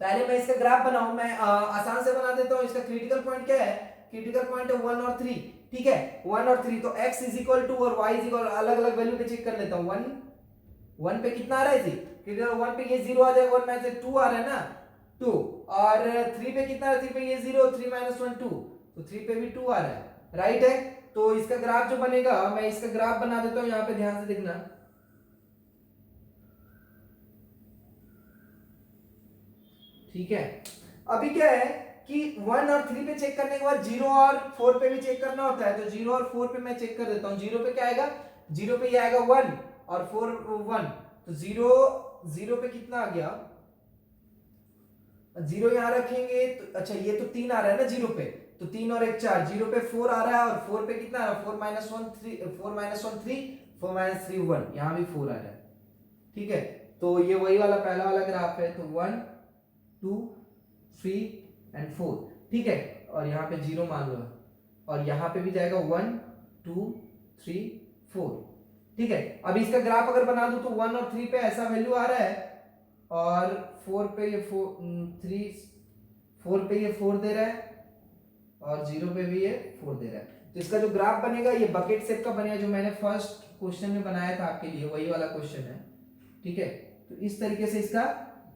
पहले मैं इसका ग्राफ बनाऊं, मैं आसान से बना देता हूं। इसका क्रिटिकल पॉइंट क्या है, क्रिटिकल पॉइंट है 1 और 3, ठीक है। 1 और 3, तो x इज इक्वल टू और y इज इक्वल, अलग अलग वैल्यू पे चेक कर लेता हूं। 1 पे कितना आ रहा है, क्रिटिकल 1 पे ये 0 आ जाएगा, 1 में से 2 आ रहा है ना, 2, और 3 पे कितना आ रहा है, 3 पे ये 0, 3 माइनस 1 2, तो 3 पे भी 2 आ रहा है, राइट है। तो इसका ग्राफ जो बनेगा, मैं इसका ग्राफ बना देता हूं, यहां पे ध्यान से देखना। ठीक है, अभी क्या है कि 1 और 3 पे चेक करने के बाद 0 और 4 पे भी चेक करना होता है, तो 0 और 4 पे मैं चेक कर देता हूं। 0 पे क्या आएगा, 0 पे ये आएगा 1 और 4 1, तो 0 पे कितना आ गया, जीरो यहाँ रखेंगे तो अच्छा ये तो 3 आ रहा है ना जीरो पे, तो 3 और 1 4, जीरो पे 4 आ रहा है और 4 पे कितना आ रहा है 4 माइनस 1 3, 4 माइनस 1 3, 4 माइनस 3 1, यहाँ भी 4 आ रहा है। ठीक है, तो ये वही वाला पहला वाला ग्राफ है, तो 1 2 3 एंड 4। ठीक है, और यहाँ पे जीरो मान लो, और यहाँ पे भी जाएगा 1 2 3 4। ठीक है, अब इसका ग्राफ अगर बना दूं तो 1 और 3 पे ऐसा वैल्यू आ रहा है, और 4 पे ये 4 पे ये 4 दे रहा है, और 0 पे भी ये 4 दे रहा है। तो इसका जो ग्राफ बनेगा ये बकेट शेप का बनेगा, जो मैंने फर्स्ट क्वेश्चन में बनाया था आपके लिए, वही वाला क्वेश्चन है। ठीक है, तो इस तरीके से इसका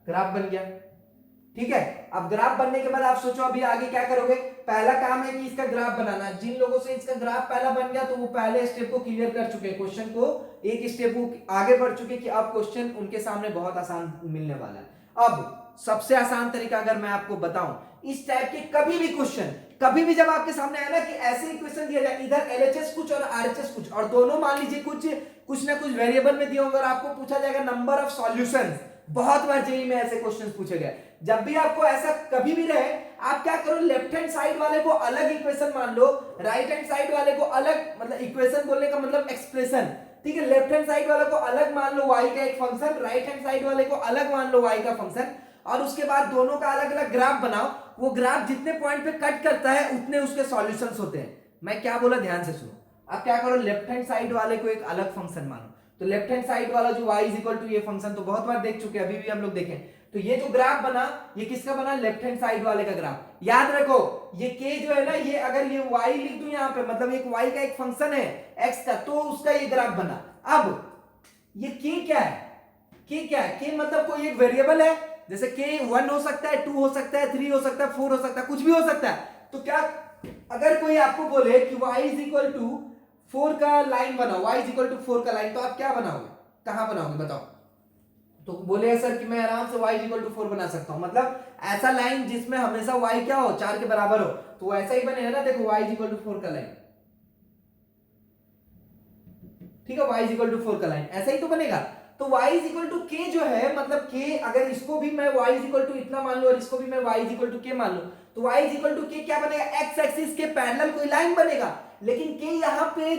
ग्राफ बन गया। ठीक है, अब ग्राफ बनने के बाद आप सोचो अभी आगे क्या करोगे। पहला काम है कि इसका ग्राफ बनाना। जिन लोगों से इसका ग्राफ पहला बन गया तो वो पहले स्टेप को क्लियर कर चुके हैं, क्वेश्चन को एक स्टेप आगे बढ़ चुके कि अब क्वेश्चन उनके सामने बहुत आसान मिलने वाला है। अब सबसे आसान तरीका अगर मैं आपको बताऊं, इस टाइप के कभी भी क्वेश्चन, कभी भी जब आपके सामने आए ना कि ऐसे इक्वेशन दिया जाए, इधर एलएचएस कुछ और आरएचएस कुछ, और दोनों मान लीजिए कुछ ना कुछ वेरिएबल में दिया होगा, और आपको पूछा जाएगा नंबर ऑफ सॉल्यूशंस। बहुत बार जेईई में ऐसे क्वेश्चंस पूछे गए। जब भी आपको ऐसा कभी भी रहे, आप क्या करो, लेफ्ट हैंड साइड वाले को अलग इक्वेशन मान लो, राइट हैंड साइड वाले को अलग, मतलब इक्वेशन बोलने का मतलब एक्सप्रेशन। ठीक है, लेफ्ट हैंड साइड वाले को अलग मान लो y का एक फंक्शन, राइट हैंड साइड वाले को अलग मान लो y का फंक्शन, और उसके बाद दोनों का अलग अलग ग्राफ बनाओ। वो ग्राफ जितने पॉइंट पे कट करता है उतने उसके सॉल्यूशंस होते हैं। मैं क्या बोला ध्यान से सुनो। आप क्या करो, लेफ्ट हैंड साइड वाले को एक अलग फंक्शन मानो। तो लेफ्ट हैंड साइड वाला जो y इज इक्वल टू ये फंक्शन तो बहुत बार देख चुके हैं, अभी भी हम लोग देखें। तो ये जो ग्राफ बना, ये किसका बना, लेफ्ट हैंड साइड वाले का ग्राफ। याद रखो ये k जो है ना, ये अगर ये y लिख दूं यहाँ पे, मतलब एक y का एक फंक्शन है x का, तो उसका ये ग्राफ बना। अब ये k क्या है, k क्या है, k मतलब कोई एक वेरिएबल है, जैसे k 1 हो सकता है, 2 हो सकता है, 3 हो सकता है, 4 हो सकता है, कुछ भी हो सकता है। तो क्या अगर कोई आपको बोले कि y इज इक्वल टू 4 का लाइन बनाओ, y इज इक्वल टू 4 का लाइन, तो आप क्या बनाओगे, कहां बनाओगे बताओ। तो बोले सर कि मैं आराम से y इज इक्वल टू 4 बना सकता हूं, मतलब ऐसा लाइन जिसमें हमेशा y क्या हो, 4 के बराबर हो, तो ऐसा ही बनेगा ना। देखो y इज इक्वल टू 4 का लाइन, ठीक है, y इज इक्वल टू 4 का लाइन ऐसा ही तो बनेगा। तो y is equal to k जो है, मतलब k अगर इसको भी मैं y इज इक्वल टू इतना मान लूं और इसको भी मैं y is equal to k मान लूं, तो y is equal to k क्या बनेगा, x एक्सिस के पैरेलल कोई लाइन बनेगा। लेकिन k यहां पे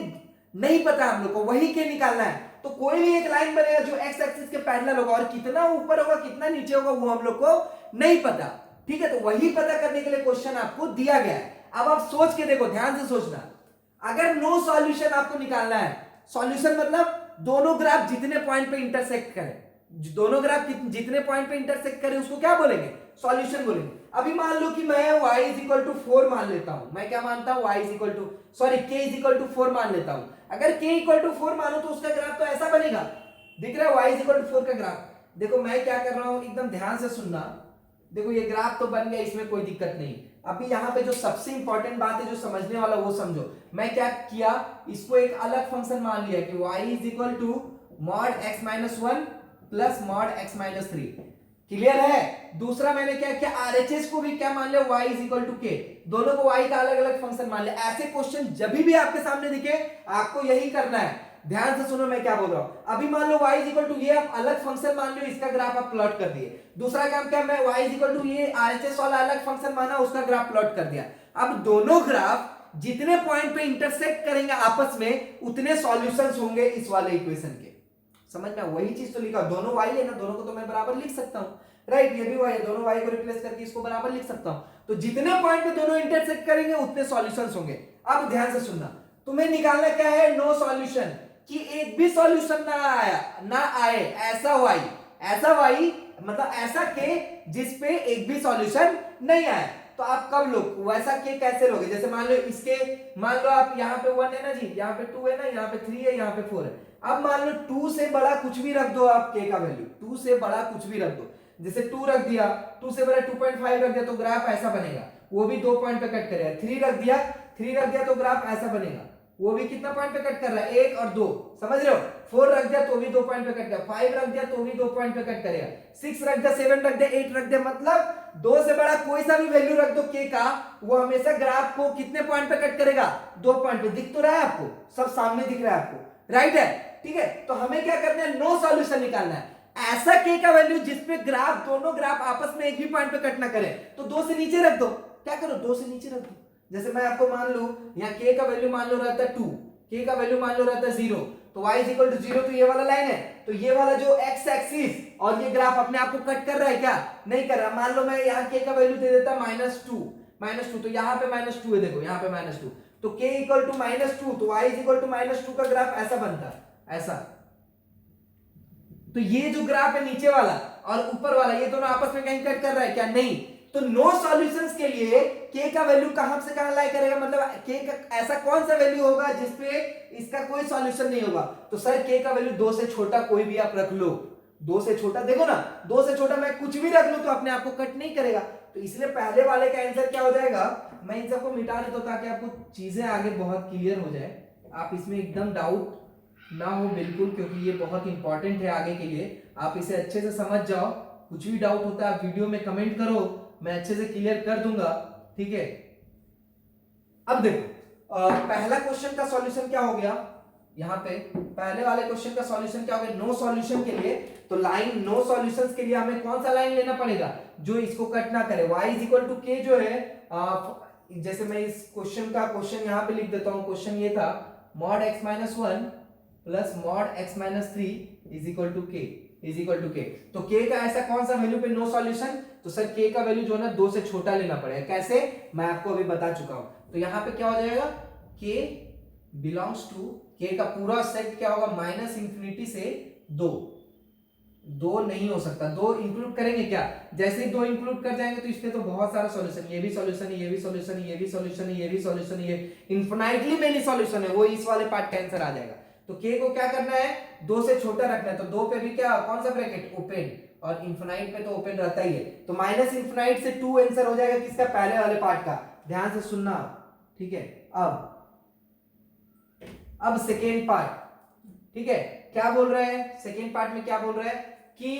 नहीं पता हम लोग को, वही k निकालना है। तो कोई भी एक लाइन बनेगा जो x एक्सिस के पैरेलल होगा, और कितना ऊपर होगा कितना नीचे होगा वो हम लोग को नहीं पता। ठीक है, तो वही पता करने के लिए क्वेश्चन आपको दिया गया है। अब आप सोच के देखो, ध्यान से सोचना। अगर नो सॉल्यूशन आपको निकालना है, सॉल्यूशन मतलब दोनों ग्राफ जितने पॉइंट पे इंटरसेक्ट करें, दोनों ग्राफ जितने पॉइंट पे इंटरसेक्ट करें उसको क्या बोलेंगे, सॉल्यूशन बोलेंगे। अभी मान लो कि मैं y इज इक्वल टू 4 मान लेता हूं, मैं क्या मानता हूं, y is equal to k is equal to 4 मान लेता हूं। अगर k इक्वल टू 4 मानो तो उसका ग्राफ तो ऐसा बनेगा, दिख रहा है y इज इक्वल टू 4 का ग्राफ। देखो मैं क्या कर रहा हूं, एकदम ध्यान से सुनना। देखो ये ग्राफ तो बन गया, इसमें कोई दिक्कत नहीं। अभी यहाँ पे जो सबसे इंपॉर्टेंट बात है, जो समझने वाला वो समझो। मैं क्या किया, इसको एक अलग फंक्शन मान लिया कि y is equal to mod x minus 1 plus mod x minus 3। Clear है। दूसरा मैंने क्या किया, आरएचएस को भी क्या मान लिया, y is equal to k, दोनों को y का अलग अलग फंक्शन मान लिया। ऐसे क्वेश्चन जब भी आपके सामने दिखे आपको यही करना है। ध्यान से सुनो मैं क्या बोल रहा हूं। अभी मान लो y इज इक्वल टू ये आप अलग फंक्शन मान लो, इसका ग्राफ आप प्लॉट कर दिए। दूसरा काम क्या, मैं y इज इक्वल टू ये आरएचएस वाला अलग फंक्शन माना, उसका ग्राफ प्लॉट कर दिया। अब दोनों ग्राफ जितने पॉइंट पे इंटरसेक्ट करेंगे आपस में, उतने सॉल्यूशंस होंगे इस वाले इक्वेशन के। समझ में, वही चीज तो लिखा, दोनों y लेना, दोनों को तो मैं बराबर लिख सकता हूं, राइट। ये भी y है, दोनों y को रिप्लेस करके इसको बराबर लिख सकता हूं। तो जितने पॉइंट पे दोनों इंटरसेक्ट करेंगे उतने सॉल्यूशंस होंगे। अब ध्यान से सुनना, तुम्हें निकालना क्या है, नो सॉल्यूशन, कि एक भी सॉल्यूशन ना आए, ऐसा y मतलब ऐसा k जिस पे एक भी सॉल्यूशन नहीं आए। तो आप कब लोग वैसा k कैसे लोगे, जैसे मान लो इसके, मान लो आप यहाँ पे 1 है ना जी, यहाँ पे 2 है ना, यहाँ पे 3 है, यहाँ पे 4 है। अब मान लो 2 से बड़ा कुछ भी रख दो आप, k का वैल्यू 2 से बड़ा कुछ भी रख दो, जैसे 2 रख दिया, 2 से बड़ा 2.5 रख दिया तो ग्राफ ऐसा बनेगा, वो भी 2 पॉइंट पे कट करेगा। 3 रख दिया तो ग्राफ ऐसा बनेगा, वो भी कितना पॉइंट पे कट कर रहा है, 1 और 2, समझ रहे हो। 4 रख दिया तो भी 2 पॉइंट पे कट करेगा, 5 रख दिया तो भी 2 पॉइंट पे कट करेगा, 6 रख दिया, 7 रख दिया, 8 रख दिया, मतलब 2 से बड़ा कोई सा भी वैल्यू रख दो k का, वो हमेशा ग्राफ को कितने पॉइंट पे कट करेगा, 2 पॉइंट पे। दिख तो रहा है आपको, सब सामने दिख रहा है आपको, राइट है, ठीक है। तो हमें क्या करना है, नो सॉल्यूशन निकालना है। ऐसा के का वैल्यू जिसपे ग्राफ दोनों ग्राफ आपस में एक भी पॉइंट पे कट ना करे, तो 2 से नीचे रख दो। क्या करो, 2 से नीचे रख दो। जैसे मैं आपको मान लूं यहाँ के का वैल्यू मान लो रहता है 2, के का वैल्यू मान लो रहता है 0, तो y इज इक्वल टू 0, तो ये वाला लाइन है, तो ये वाला जो x एक्सिस और ये ग्राफ अपने आप को कट कर रहा है क्या? नहीं कर रहा। मान लो मैं यहाँ k का वैल्यू दे देता -2, तो यहाँ पे -2 है, देखो यहाँ पे -2, तो k इक्वल टू -2, तो y इज इक्वल टू -2 का ग्राफ ऐसा बनता है, ऐसा। तो ये जो ग्राफ है नीचे वाला और ऊपर वाला, ये दोनों आपस में कहीं कट कर रहा है क्या? नहीं। तो नो सॉल्यूशंस के लिए k का वैल्यू कहां से कहां लाई करेगा, मतलब k का ऐसा कौन सा वैल्यू होगा जिसपे इसका कोई सॉल्यूशन नहीं होगा? तो सर k का वैल्यू 2 से छोटा कोई भी आप रख लो, 2 से छोटा, देखो ना 2 से छोटा मैं कुछ भी रख लूं तो अपने आप को कट नहीं करेगा। तो इसलिए पहले वाले का आंसर क्या हो जाएगा, मैं इन सबको मिटा देता हूं ताकि आपको चीजें आगे बहुत क्लियर हो जाए, आप इसमें एकदम डाउट ना हो बिल्कुल, क्योंकि ये बहुत इंपॉर्टेंट है आगे के लिए, आप इसे अच्छे से समझ जाओ। कुछ भी डाउट होता है आप वीडियो में कमेंट करो, मैं अच्छे से क्लियर कर दूंगा, ठीक है। अब देखो पहला क्वेश्चन का सॉल्यूशन क्या हो गया, यहाँ पे पहले वाले क्वेश्चन का सॉल्यूशन क्या हो गया, नो सॉल्यूशन के लिए। तो लाइन नो सॉल्यूशंस के लिए हमें कौन सा लाइन लेना पड़ेगा जो इसको कट ना करे, y इज इक्वल टू के जो है जैसे मैं इस क्वेश्चन यहाँ पे लिख देता हूँ। क्वेश्चन ये था mod x minus 1 plus mod x minus 3 is equal to k. तो k का ऐसा कौन सा वैल्यू पे नो सॉल्यूशन, तो सर k का वैल्यू जो है ना 2 से छोटा लेना पड़ेगा। कैसे, मैं आपको अभी बता चुका हूं। तो यहाँ पे क्या हो जाएगा, k बिलोंग्स टू, k का पूरा सेट क्या होगा, माइनस इंफिनिटी से 2 नहीं हो सकता, 2 इंक्लूड करेंगे क्या, जैसे ही 2 इंक्लूड कर जाएंगे तो इसके तो बहुत सारा सॉल्यूशन, ये भी सॉल्यूशन, ये भी सॉल्यूशन, ये भी सॉल्यूशन, ये भी सॉल्यूशन, ये इंफिनाइटली मेनी सॉल्यूशन है, वो इस वाले पार्ट का आंसर आ जाएगा। तो k को क्या करना है, 2 से छोटा रखना है, तो 2 पे भी क्या, कौन सा ब्रैकेट, ओपन, और इंफिनाइट पे तो ओपन रहता ही है, तो माइनस इंफिनाइट से 2 आंसर हो जाएगा किसका, पहले वाले पार्ट का। ध्यान से सुनना, ठीक है। अब सेकेंड पार्ट, ठीक है, क्या बोल रहे हैं सेकेंड पार्ट में, क्या बोल रहे हैं कि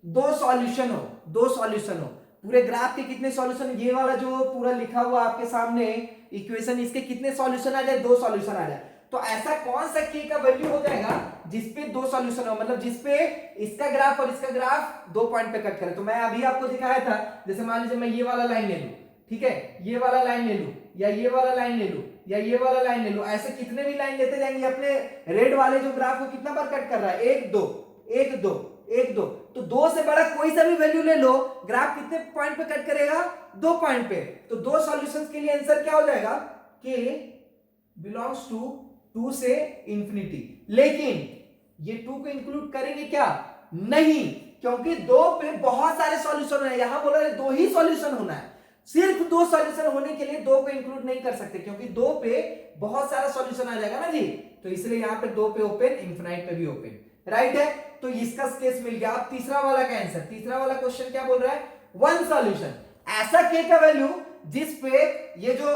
2 सॉल्यूशन हो, पूरे ग्राफ के कितने सॉल्यूशन, ये वाला जो पूरा लिखा हुआ आपके सामने इक्वेशन, इसके कितने सॉल्यूशन आ जाए, 2 सॉल्यूशन आ जाए। तो ऐसा कौन सा k का वैल्यू हो जाएगा जिसपे 2 सॉल्यूशन हो, मतलब जिसपे इसका ग्राफ और इसका ग्राफ 2 पॉइंट पे कट करे। तो मैं अभी आपको दिखाया था, जैसे मान लीजिए मैं ये वाला लाइन ले लूं, ठीक है, ये वाला लाइन ले लूं, या ये वाला लाइन ले लूं, या ये वाला लाइन ले लूं, ऐसे कितने भी लाइन लेते जाएंगे, अपने रेड वाले जो ग्राफ को कितना बार कट कर रहा है, 1 2 1 2 1 2, तो 2 से बड़ा कोई सा भी वैल्यू ले लो, ग्राफ कितने पॉइंट पे कट करेगा, 2 पॉइंट पे। तो 2 सॉल्यूशंस के लिए आंसर क्या हो जाएगा, k बिलोंग्स टू 2 से इंफिनिटी। लेकिन ये 2 को इंक्लूड करेंगे क्या, नहीं, क्योंकि 2 पे बहुत सारे सॉल्यूशन है, यहां बोला 2 ही सॉल्यूशन होना है, सिर्फ 2 सॉल्यूशन होने के लिए 2 को इंक्लूड नहीं कर सकते, क्योंकि 2 पे बहुत सारा सॉल्यूशन आ जाएगा ना जी, तो इसलिए यहां पे 2 पे ओपन, इंफिनाइट पे भी ओपन, राइट है। तो इसका केस मिल गया। अब तीसरा वाला का आंसर, तीसरा वाला क्वेश्चन क्या बोल रहा है, 1 सॉल्यूशन, ऐसा k का वैल्यू जिस पे ये जो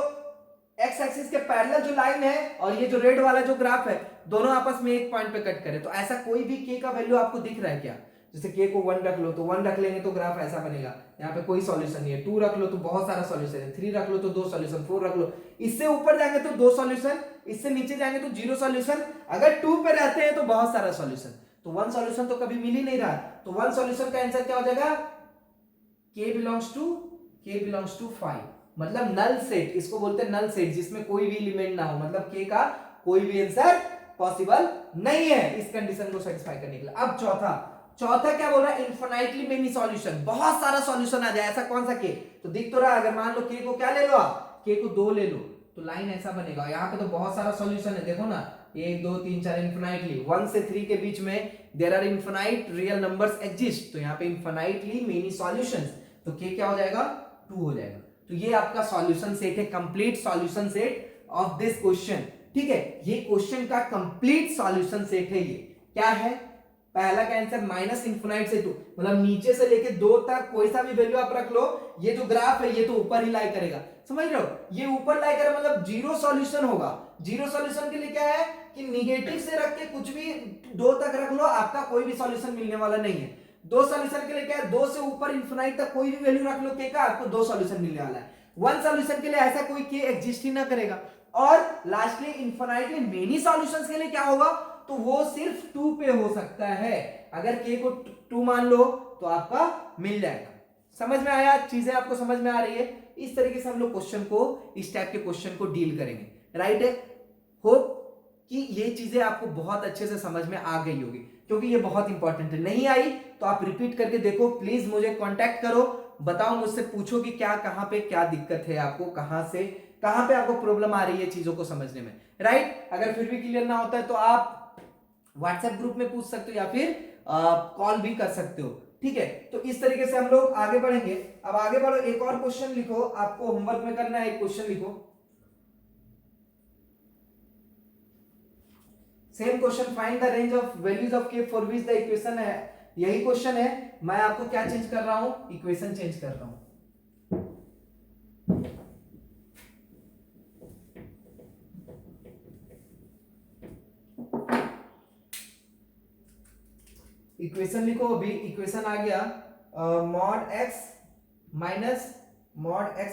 x एक्सिस के पैरेलल जो लाइन है और ये जो रेड वाला जो ग्राफ है, दोनों आपस में एक पॉइंट पे कट करे। तो ऐसा कोई भी k का वैल्यू आपको दिख रहा है क्या, जैसे k को 1 रख लो तो 1 रख लेंगे तो ग्राफ ऐसा बनेगा, यहाँ पे कोई सॉल्यूशन नहीं है, 2 रख लो तो बहुत सारा सॉल्यूशन है, 3 रख लो तो 2 सॉल्यूशन, 4 रख लो, इससे ऊपर जाएंगे तो 2 सॉल्यूशन, इससे नीचे जाएंगे तो 0 सॉल्यूशन, अगर 2 पे रहते हैं तो बहुत सारा सॉल्यूशन। तो 1 सॉल्यूशन तो कभी मिल ही नहीं रहा, तो 1 सॉल्यूशन का आंसर क्या हो जाएगा, k बिलोंग्स टू 5, मतलब नल सेट, इसको बोलते हैं नल सेट, जिसमें कोई भी एलिमेंट ना हो, मतलब k का कोई भी आंसर पॉसिबल नहीं है इस कंडीशन को सेटिस्फाई करने के लिए। अब चौथा क्या बोल रहा है, इनफिनाइटली मेनी सॉल्यूशन, बहुत सारा सॉल्यूशन आ जाए, ऐसा कौन सा k, तो दिख तो रहा है, अगर मान लो k को क्या ले लो आप, k को 2 ले लो, तो लाइन ऐसा बनेगा, यहाँ पे तो बहुत सारा सॉल्यूशन है, देखो ना 1 2 3 4 इनफिनाइटली, 1 से 3 के बीच में there are infinite real numbers exist, तो यहाँ पे इनफिनाइटली मेनी सॉल्यूशंस, तो k क्या हो जाएगा, 2 हो जाएगा। तो ये आपका सॉल्यूशन सेट है, complete solution set of this question, ठीक है, ये क्वेश्चन का कंप्लीट सॉल्यूशन सेट है। ये क्या है, पहला का आंसर माइनस इंफिनाइट से 2, मतलब नीचे से लेके 2 तक कोई सा भी वैल्यू आप रख लो, ये जो ग्राफ है ये तो ऊपर ही लाई करेगा, समझ रहे हो, ये ऊपर लाई करेगा मतलब 0 सॉल्यूशन होगा। 0 सॉल्यूशन के लिए क्या है कि निगेटिव से रख के कुछ भी 2 तक रख लो, आपका कोई भी सॉल्यूशन मिलने वाला नहीं है। 2 सॉल्यूशन के लिए क्या है, 2 से ऊपर इंफिनाइट तक कोई भी वैल्यू रख लो k का, आपको 2 सॉल्यूशन मिलने वाला है। 1 सॉल्यूशन के लिए ऐसा कोई k एग्जिस्ट ही ना करेगा। और लास्टली इंफिनाइटली मेनी सॉल्यूशंस के लिए क्या होगा, तो वो सिर्फ 2 पे हो सकता है। अगर k को 2 मान लो तो आपका मिल जाएगा। समझ में आया? चीजें आपको समझ में आ रही है? इस तरीके से हम लोग क्वेश्चन को, इस टाइप के क्वेश्चन को डील करेंगे। राइट है? होप कि ये चीजें आपको बहुत अच्छे से समझ में आ गई होगी, क्योंकि ये बहुत इंपॉर्टेंट है। नहीं आई तो आप रिपीट करके देखो, प्लीज मुझे कांटेक्ट करो, बताओ, मुझसे पूछो कि क्या, कहां पे क्या दिक्कत है आपको, कहां पे आपको प्रॉब्लम आ रही है चीजों को समझने में। राइट? अगर फिर भी क्लियर ना होता है तो आप व्हाट्सएप ग्रुप में पूछ सकते हो या फिर कॉल भी कर सकते हो। ठीक है? तो इस तरीके से हम लोग आगे बढ़ेंगे। अब आगे बढ़ो, एक और क्वेश्चन लिखो, आपको होमवर्क में करना है, एक क्वेश्चन लिखो। Same question, find the range of values of k for which the equation है। यही क्वेश्चन है, मैं आपको क्या चेंज कर रहा हूं, इक्वेशन चेंज कर रहा हूं। इक्वेशन लिखो, अभी इक्वेशन आ गया mod x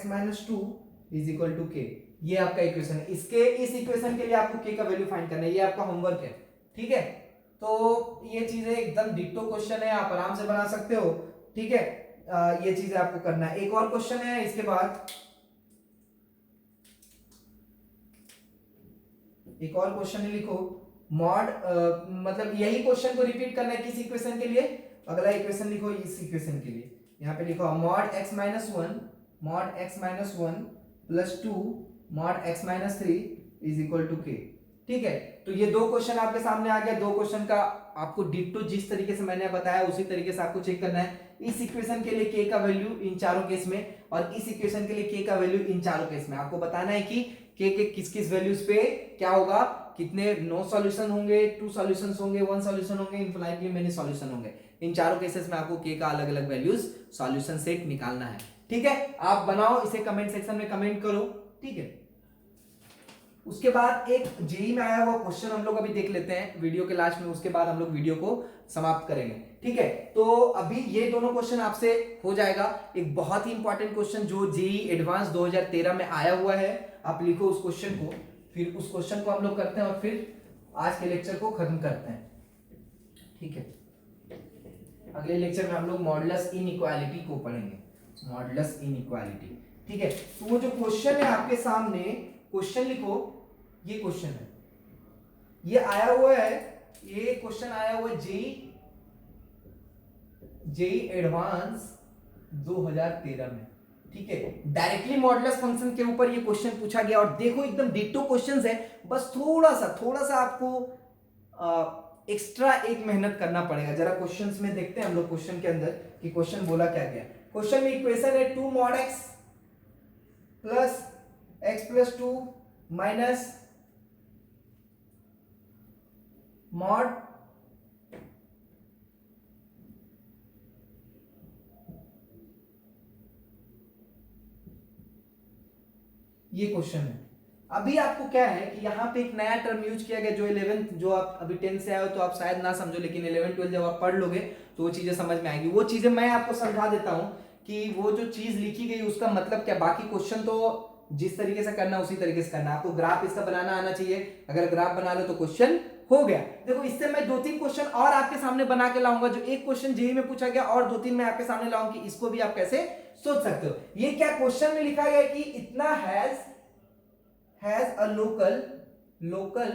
minus 2 is equal to k। ये आपका इक्वेशन है। इस इक्वेशन के लिए आपको k का वैल्यू फाइंड करना है, ये आपका होमवर्क है। ठीक है? तो ये चीजें एकदम डिट्टो क्वेश्चन है, आप आराम से बना सकते हो। ठीक है? ये चीजें आपको करना है। एक और क्वेश्चन है इसके बाद, एक और क्वेश्चन लिखो, मॉड मतलब यही क्वेश्चन को रिपीट करना है किस इक्वेशन के लिए, अगला इक्वेशन लिखो इस इक्वेशन के लिए। यहां पे लिखो mod x minus 1 plus 2 mod x minus 3 is equal to k। ठीक है? तो ये दो क्वेश्चन आपके सामने आ गया। दो क्वेश्चन का आपको डिट्टो जिस तरीके से मैंने बताया उसी तरीके से आपको चेक करना है। इस इक्वेशन के लिए k का वैल्यू इन चारों केस में, और इस इक्वेशन के लिए k का वैल्यू इन चारों केस में। आपको बताना है कि k के किस किस वैल्यूज पे क्या होगा, कितने नो सॉल्यूशन होंगे, 2 सॉल्यूशंस होंगे, 1 सॉल्यूशन होंगे, इनफाइनाइटली मेनी सॉल्यूशन होंगे। इन चारों केसेस में आपको k का अलग अलग वैल्यूज सॉल्यूशन सेट निकालना है। ठीक है? आप बनाओ, इसे कमेंट सेक्शन में कमेंट करो। ठीक है? उसके बाद एक जेई में आया हुआ क्वेश्चन हम लोग अभी देख लेते हैं वीडियो के लास्ट में, उसके बाद हम लोग वीडियो को समाप्त करेंगे। ठीक है? तो अभी ये दोनों क्वेश्चन आपसे हो जाएगा। एक बहुत ही इंपॉर्टेंट क्वेश्चन जो जेई एडवांस 2013 में आया हुआ है, आप लिखो उस क्वेश्चन को, फिर उस क्वेश्चन को हम लोग करते हैं और फिर आज के लेक्चर को खत्म करते हैं। ठीक है? अगले लेक्चर में हम लोग मॉडुलस इनइक्वालिटी को पढ़ेंगे, मॉडुलस इनइक्वालिटी। ठीक है? तो वो जो क्वेश्चन है आपके सामने, क्वेश्चन लिखो, ये क्वेश्चन है, ये आया हुआ है, ये क्वेश्चन आया हुआ है जेई एडवांस 2013 में। ठीक है? डायरेक्टली मॉडुलस फंक्शन के ऊपर ये क्वेश्चन पूछा गया, और देखो एकदम डिट्टो क्वेश्चंस है, बस थोड़ा सा आपको एक्स्ट्रा एक मेहनत करना पड़ेगा। जरा क्वेश्चंस में देखते हैं हम लोग क्वेश्चन के अंदर कि क्वेश्चन बोला क्या गया। क्वेश्चन में इक्वेशन है 2 mod x plus 2 minus mod ये क्वेश्चन है। अभी आपको क्या है कि यहाँ पे एक नया टर्म यूज किया गया, जो 11th, जो आप अभी 10th से आए हो तो आप शायद ना समझो, लेकिन 11 12 जब आप पढ़ लोगे तो वो चीजें समझ में आएंगी। वो चीजें मैं आपको समझा देता हूँ कि वो जो चीज लिखी गई उसका मतलब क्या। बाकी क्वेश्चन तो जिस तरीके से करना उसी तरीके से करना। आपको ग्राफ इसका बनाना आना चाहिए, अगर ग्राफ बना लो तो क्वेश्चन हो गया। देखो, इससे मैं 2-3 क्वेश्चन और आपके सामने बना के लाऊंगा, जो एक क्वेश्चन जेईई में पूछा गया और 2-3 मैं आपके सामने लाऊंगा कि इसको भी आप कैसे सोच सकते हो। ये क्या क्वेश्चन में लिखा गया कि इतना हैज अ लोकल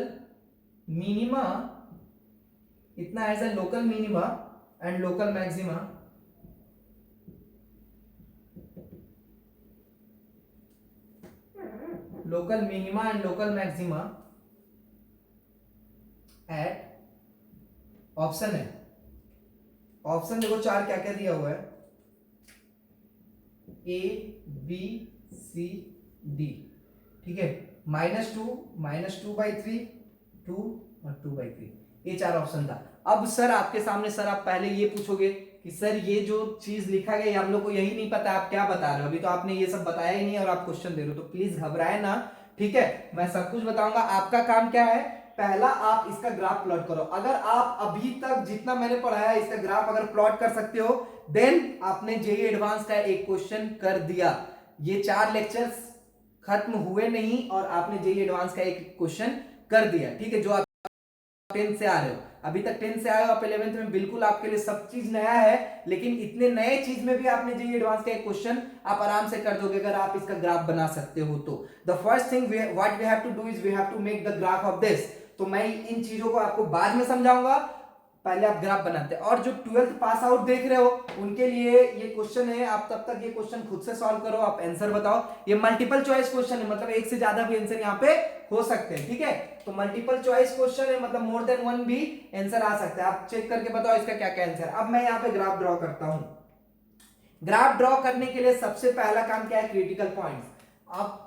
मिनिमा, इतना has a local minima and local maxima eight, option है, ऑप्शन देखो चार क्या क्या दिया हुआ है, ए बी सी डी। ठीक है? -2/3, 2 और 2/3, ये चार ऑप्शन था। अब सर आपके सामने, सर आप पहले ये पूछोगे कि सर ये जो चीज लिखा गया हम लोग को यही नहीं पता, आप क्या बता रहे हो, अभी तो आपने ये सब बताया ही नहीं और आप क्वेश्चन दे रहे हो, तो प्लीज घबराए ना। ठीक है? मैं सब कुछ बताऊंगा। आपका काम क्या है, पहला आप इसका ग्राफ प्लॉट करो। अगर आप अभी तक जितना मैंने पढ़ाया इसका ग्राफ अगर प्लॉट कर सकते हो, देन आपने जेईई एडवांस का एक क्वेश्चन कर दिया। ये 4 लेक्चर्स खत्म हुए नहीं और आपने जेईई एडवांस का एक क्वेश्चन कर दिया। ठीक है? जो आप 10th से आ रहे हो, अभी तक 10th से आए हो आप 11th में, बिल्कुल आपके लिए सब चीज नया है, लेकिन इतने नए चीज में भी आपने जेईई एडवांस का एक क्वेश्चन आप आराम से कर दोगे अगर आप इसका ग्राफ बना सकते हो तो। The first thing what we have to do is we have to make the graph of this. तो मैं इन चीजों को आपको बाद में समझाऊंगा, पहले आप ग्राफ बनाते हैं। और जो 12th पास आउट देख रहे हो उनके लिए ये क्वेश्चन है, आप तब तक ये क्वेश्चन खुद से सॉल्व करो, आप आंसर बताओ। ये मल्टीपल चॉइस क्वेश्चन है, मतलब एक से ज्यादा भी आंसर यहाँ पे हो सकते हैं, ठीक है। तो मल्टीपल चॉइस क्वेश्चन है, मतलब मोर देन वन भी आंसर आ सकता है। आप चेक करके बताओ इसका क्या क्या आंसर। अब मैं यहाँ पे ग्राफ ड्रॉ करता हूं। ग्राफ ड्रॉ करने के लिए सबसे पहला काम क्या है, क्रिटिकल पॉइंट्स। आप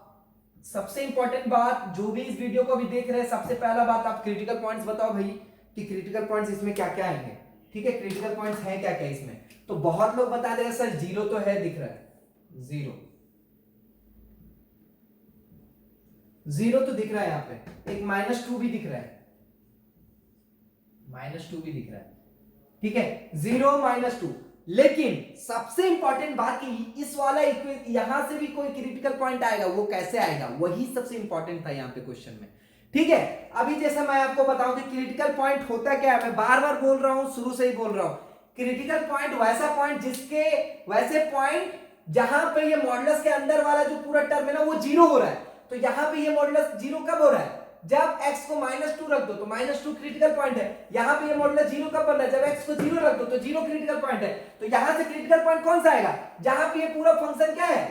सबसे इंपॉर्टेंट बात, जो भी इस वीडियो को अभी देख रहे हैं, सबसे पहला बात आप क्रिटिकल पॉइंट्स बताओ भाई कि क्रिटिकल पॉइंट्स इसमें क्या क्या आएंगे, ठीक है। क्रिटिकल पॉइंट्स हैं क्या क्या इसमें, तो बहुत लोग बता देगा सर जीरो तो है, दिख रहा है, जीरो तो दिख रहा है, यहाँ पे एक -2 भी दिख रहा है, -2 भी दिख रहा है, ठीक है, 0 -2। लेकिन सबसे इंपॉर्टेंट बात कि इस वाला यहां से भी कोई क्रिटिकल पॉइंट आएगा, वो कैसे आएगा, वही सबसे इंपॉर्टेंट था यहाँ पे क्वेश्चन में, ठीक है। अभी जैसे मैं आपको बताऊं कि क्रिटिकल पॉइंट होता क्या है, मैं बार बार बोल रहा हूं, शुरू से ही बोल रहा हूं, क्रिटिकल पॉइंट वैसा पॉइंट जिसके वैसे पॉइंट जहां पे ये मॉडुलस के अंदर वाला जो पूरा टर्म है ना वो जीरो हो रहा है। तो यहां पे ये मॉडुलस जीरो कब हो रहा है, जब x को -2 रख दो तो -2 क्रिटिकल पॉइंट है। यहां पे ये मॉडुलस जीरो कब बन रहा है, जब x को 0 रख दो तो 0 क्रिटिकल पॉइंट है। तो यहां से क्रिटिकल पॉइंट कौन सा आएगा, जहां पे ये पूरा फंक्शन क्या है,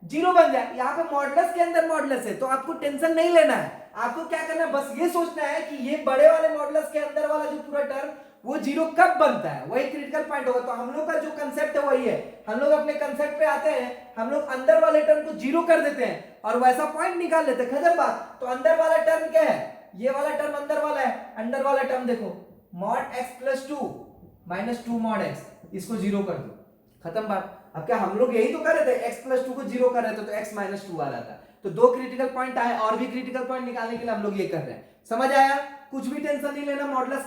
जीरो बन जाए। यहां पे मॉडुलस के अंदर मॉडुलस है, तो आपको टेंशन नहीं लेना है। आपको क्या करना है, बस ये सोचना है कि ये बड़े वाले मॉडुलस के अंदर वाला जो पूरा टर्म वो जीरो कब बनता है, वही क्रिटिकल पॉइंट होगा। तो हम लोग का जो कंसेप्ट है वही है, हम लोग अपने कंसेप्ट पे आते हैं, हम लोग अंदर वाले टर्म को जीरो कर देते हैं और वैसा पॉइंट निकाल लेते हैं, खत्म बात। तो अंदर वाला टर्म क्या है, ये वाला टर्म अंदर वाला है, अंदर वाला टर्म देखो mod x + 2 -2 mod x, इसको जीरो कर दो, खत्म बात। अब क्या हम लोग यही तो कर रहे थे, x + 2 को जीरो कर रहे थे तो x - 2 आ रहा था। तो दो क्रिटिकल पॉइंट आए, और भी क्रिटिकल पॉइंट निकालने के लिए हम लोग ये कर रहे हैं, समझ आया। कुछ भी टेंशन नहीं लेना, मॉडुलस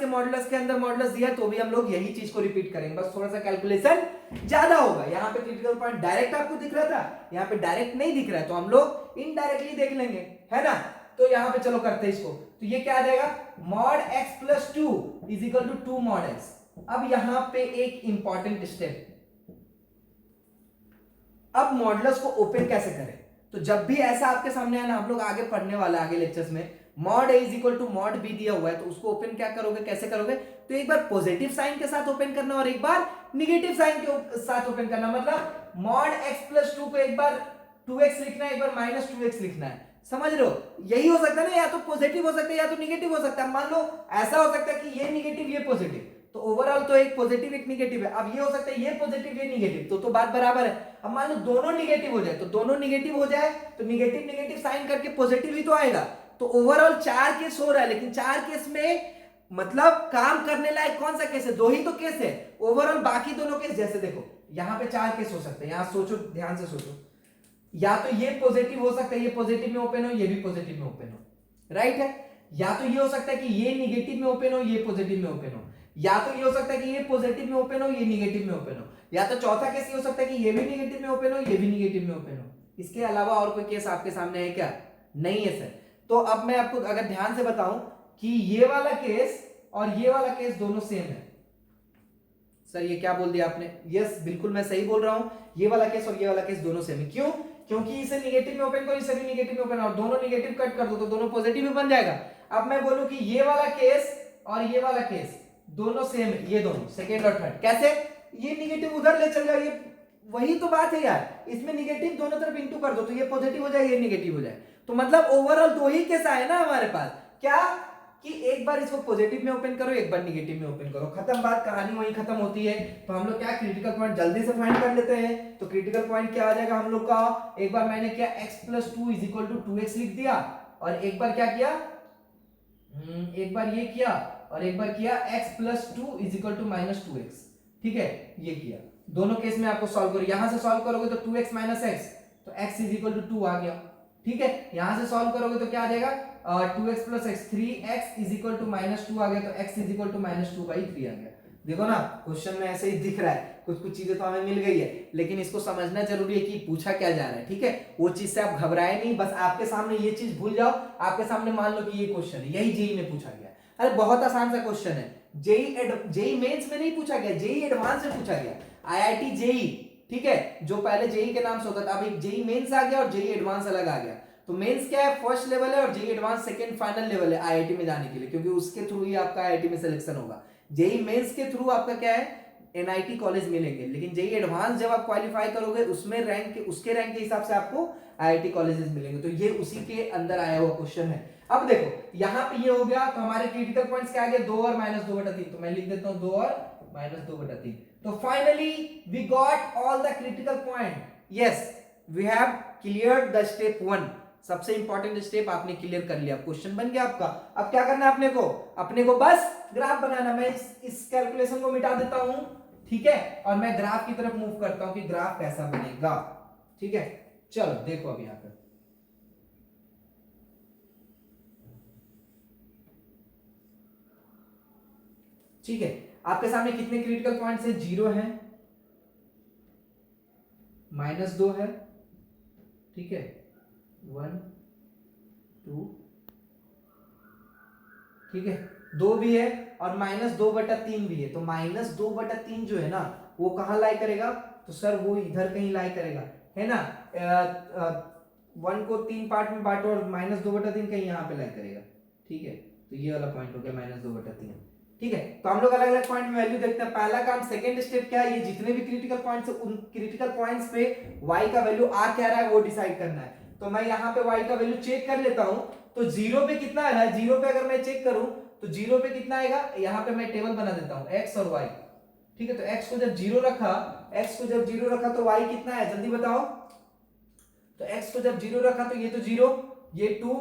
के अंदर मॉडुलस दिया तो भी हम लोग यही चीज को रिपीट करेंगे, बस थोड़ा सा कैलकुलेशन ज्यादा होगा। यहाँ पे क्रिटिकल पॉइंट डायरेक्ट आपको दिख रहा था, यहाँ पे डायरेक्ट नहीं दिख रहा है, तो हम लोग इनडायरेक्टली देख लेंगे, है ना। तो यहाँ पे चलो करते हैं इसको, तो ये क्या आ जाएगा, mod x + 2 = 2 mod x। अब यहाँ पे एक इंपॉर्टेंट स्टेप, अब मॉडुलस को ओपन कैसे करें। तो जब भी ऐसा आपके सामने आना, हम लोग आगे पढ़ने वाला आगे लेक्चर्स में, mod a = mod b दिया हुआ है, तो उसको ओपन क्या करोगे, कैसे करोगे, तो एक बार पॉजिटिव साइन के साथ ओपन करना और एक बार निगेटिव साइन के साथ ओपन करना। मतलब mod x + 2 को एक बार 2x लिखना है, एक बार -2x लिखना है, समझ रहे हो। यही हो सकता है ना, या तो पॉजिटिव हो सकता है या तो निगेटिव हो सकता है। मान लो ऐसा हो सकता है कि ये निगेटिव ये पॉजिटिव, तो ओवरऑल तो एक पॉजिटिव एक निगेटिव है। अब ये हो सकता है ये पॉजिटिव ये निगेटिव, तो बात बराबर है। अब मान लो दोनों निगेटिव हो जाए, तो दोनों निगेटिव हो जाए तो निगेटिव निगेटिव साइन करके पॉजिटिव ही तो आएगा। तो ओवरऑल 4 केस हो रहा है, लेकिन 4 केस में मतलब काम करने लायक कौन सा केस है, दो ही तो केस है ओवरऑल। बाकी दोनों केस जैसे देखो यहाँ पे 4 केस हो सकते हैं, यहाँ सोचो, ध्यान से सोचो, या तो ये पॉजिटिव हो सकता है, ये पॉजिटिव में ओपन हो, ये भी पॉजिटिव में ओपन हो, राइट है। या तो ये हो सकता है कि ये निगेटिव में ओपन हो, ये पॉजिटिव में ओपन हो। या तो ये हो सकता है कि ये पॉजिटिव में ओपन हो, ये निगेटिव में ओपन हो। या तो चौथा केस ये हो सकता है कि ये भी निगेटिव में ओपन हो, ये भी निगेटिव में ओपन हो। इसके अलावा और कोई केस आपके सामने है क्या, नहीं है सर। तो अब मैं आपको अगर ध्यान से बताऊं कि ये वाला केस और ये वाला केस दोनों सेम है। सर ये क्या बोल दिया आपने, यस बिल्कुल मैं सही बोल रहा हूं, ये वाला केस और ये वाला केस दोनों सेम है। क्यों, क्योंकि इसे निगेटिव में ओपन करो, इसे भी निगेटिव में ओपन, और दोनों निगेटिव कट कर दो तो दोनों पॉजिटिव में बन जाएगा। अब मैं बोलूं कि ये वाला केस और ये वाला केस दोनों सेम है, ये दोनों सेकेंड और थर्ड, कैसे, ये निगेटिव उधर ले चल जाए, ये वही तो बात है यार, इसमें निगेटिव दोनों तरफ इंटू कर दो तो ये पॉजिटिव हो जाए, ये निगेटिव हो जाए। तो मतलब ओवरऑल दो ही केस आए ना हमारे पास, क्या कि एक बार इसको पॉजिटिव में ओपन करो, एक बार निगेटिव में ओपन करो, खत्म बात, कहानी वहीं खत्म होती है। तो हम लोग क्या क्रिटिकल पॉइंट जल्दी से फाइंड कर लेते हैं। तो क्रिटिकल पॉइंट क्या आ जाएगा हम लोग का, एक बार मैंने क्या x + 2 = 2x लिख दिया, और एक बार क्या किया, एक बार ये किया और एक बार किया x + 2 = -2x, ठीक है, ये किया। दोनों केस में आपको सॉल्व करो, यहां से सॉल्व करोगे तो 2x - x, तो x = 2 आ गया, ठीक है। यहां से सॉल्व करोगे तो क्या आ जाएगा, 2x + x 3x = -2 आ गया, तो x = -2/3 आ गया। देखो ना क्वेश्चन में ऐसे ही दिख रहा है, कुछ कुछ चीजें तो हमें मिल गई है, लेकिन इसको समझना जरूरी है कि पूछा क्या जा रहा है, ठीक है। वो चीज से आप घबराए नहीं, बस आपके सामने ये चीज भूल जाओ, आपके सामने मान लो कि ये क्वेश्चन है, यही जेईई में पूछा गया, अरे बहुत आसान सा क्वेश्चन है, जेई मेंस में नहीं पूछा गया, जेई एडवांस में पूछा गया, आईआईटी जेई, ठीक है, जो पहले जेई के नाम से होता था, अब एक जेई मेंस आ गया और जेई एडवांस अलग आ गया। तो मेंस क्या है, फर्स्ट लेवल है, और JEE advance second final level है आईआईटी में जाने के लिए, क्योंकि उसके थ्रू ही आपका आईआईटी में सिलेक्शन होगा। जेई मेंस के थ्रू आपका क्या है, एनआईटी कॉलेज मिलेंगे, लेकिन जेई एडवांस जब आप क्वालिफाई करोगे उसमें उसके रैंक के हिसाब से आपको आईआईटी कॉलेजेस मिलेंगे। तो ये उसी के अंदर आया हुआ क्वेश्चन है। अब देखो यहां पे ये हो गया, तो हमारे क्रिटिकल पॉइंट्स क्या आ गए, 2 और -2/3, तो मैं लिख देता हूं 2 और -2/3। तो finally we got all the critical point, yes we have cleared the step 1, सबसे इंपॉर्टेंट स्टेप आपने क्लियर कर लिया, क्वेश्चन बन गया आपका। अब क्या करना है अपने को बस ग्राफ बनाना। मैं इस कैलकुलेशन को मिटा देता हूं, ठीक है, और मैं ग्राफ की तरफ मूव करता हूं कि ग्राफ कैसा बनेगा, ठीक है। चलो देखो अब यहां पर, ठीक है, आपके सामने कितने क्रिटिकल पॉइंट्स है, 0 है, -2 है, ठीक है, 1 2, ठीक है, 2 भी है, और -2/3 भी है। तो -2/3 जो है ना वो कहां लाई करेगा, तो सर वो इधर कहीं लाई करेगा, है ना। 1 को 3 पार्ट में बांटो और -2/3 कहीं यहाँ पे लाई करेगा, ठीक है। तो ये वाला पॉइंट हो गया -2/3, ठीक है। तो हम लोग अलग अलग पॉइंट में वैल्यू देखते हैं। पहला काम, सेकंड स्टेप क्या है, ये जितने भी क्रिटिकल पॉइंट्स है उन क्रिटिकल पॉइंट्स पे y का वैल्यू आ क्या रहा है वो डिसाइड करना है। तो मैं यहाँ पे y का वैल्यू चेक कर लेता हूं, तो 0 पे कितना आ रहा है, 0 पे अगर मैं चेक करूं तो 0 पे कितना आएगा, यहाँ पे मैं टेबल बना देता हूं x और y, ठीक है। तो x को जब 0 रखा, तो y कितना है जल्दी बताओ। तो x को जब 0 रखा तो ये तो 0, ये 2,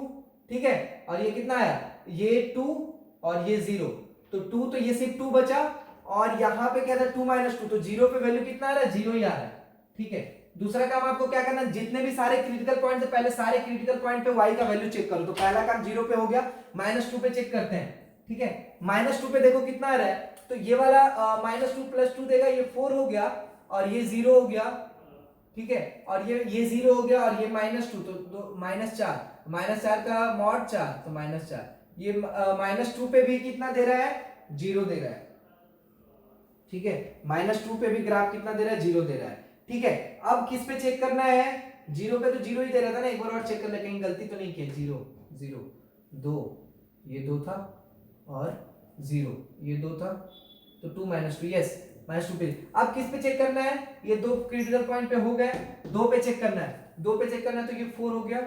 ठीक है, और ये कितना आया, ये 2 और ये 0, तो 2, तो ये सिर्फ 2 बचा, और यहां पे क्या था 2 - 2, तो 0 पे वैल्यू कितना आ रहा है, 0 ही आ रहा है, ठीक है। दूसरा काम आपको क्या करना है, जितने भी सारे क्रिटिकल पॉइंट है पहले सारे क्रिटिकल पॉइंट पे y का वैल्यू चेक करो। तो पहला काम 0 पे हो गया, -2 पे चेक करते हैं, ठीक है। -2 पे देखो कितना आ रहा है, तो ये वाला -2 + 2 देगा, ये 4 हो गया, और ये 0 हो गया, ठीक है, और ये 0 हो गया, और ये -2, तो -4, -4 का mod 4, तो -4, ये -2 पे भी कितना दे रहा है, 0 दे रहा है, ठीक है। -2 पे भी ग्राफ कितना दे रहा है, 0 दे रहा है, ठीक है। अब किस पे चेक करना है, 0 पे तो 0 ही दे रहा था ना, एक बार और चेक कर ले कहीं गलती तो नहीं की, 0 0 2, ये 2 था, और 0 ये 2 था, तो 2 - 2, यस -2 पे। अब किस पे चेक करना है, ये 2 क्रिटिकल पॉइंट पे हो गए, 2 पे चेक करना है, 2 पे चेक करना है, तो ये 4 हो गया,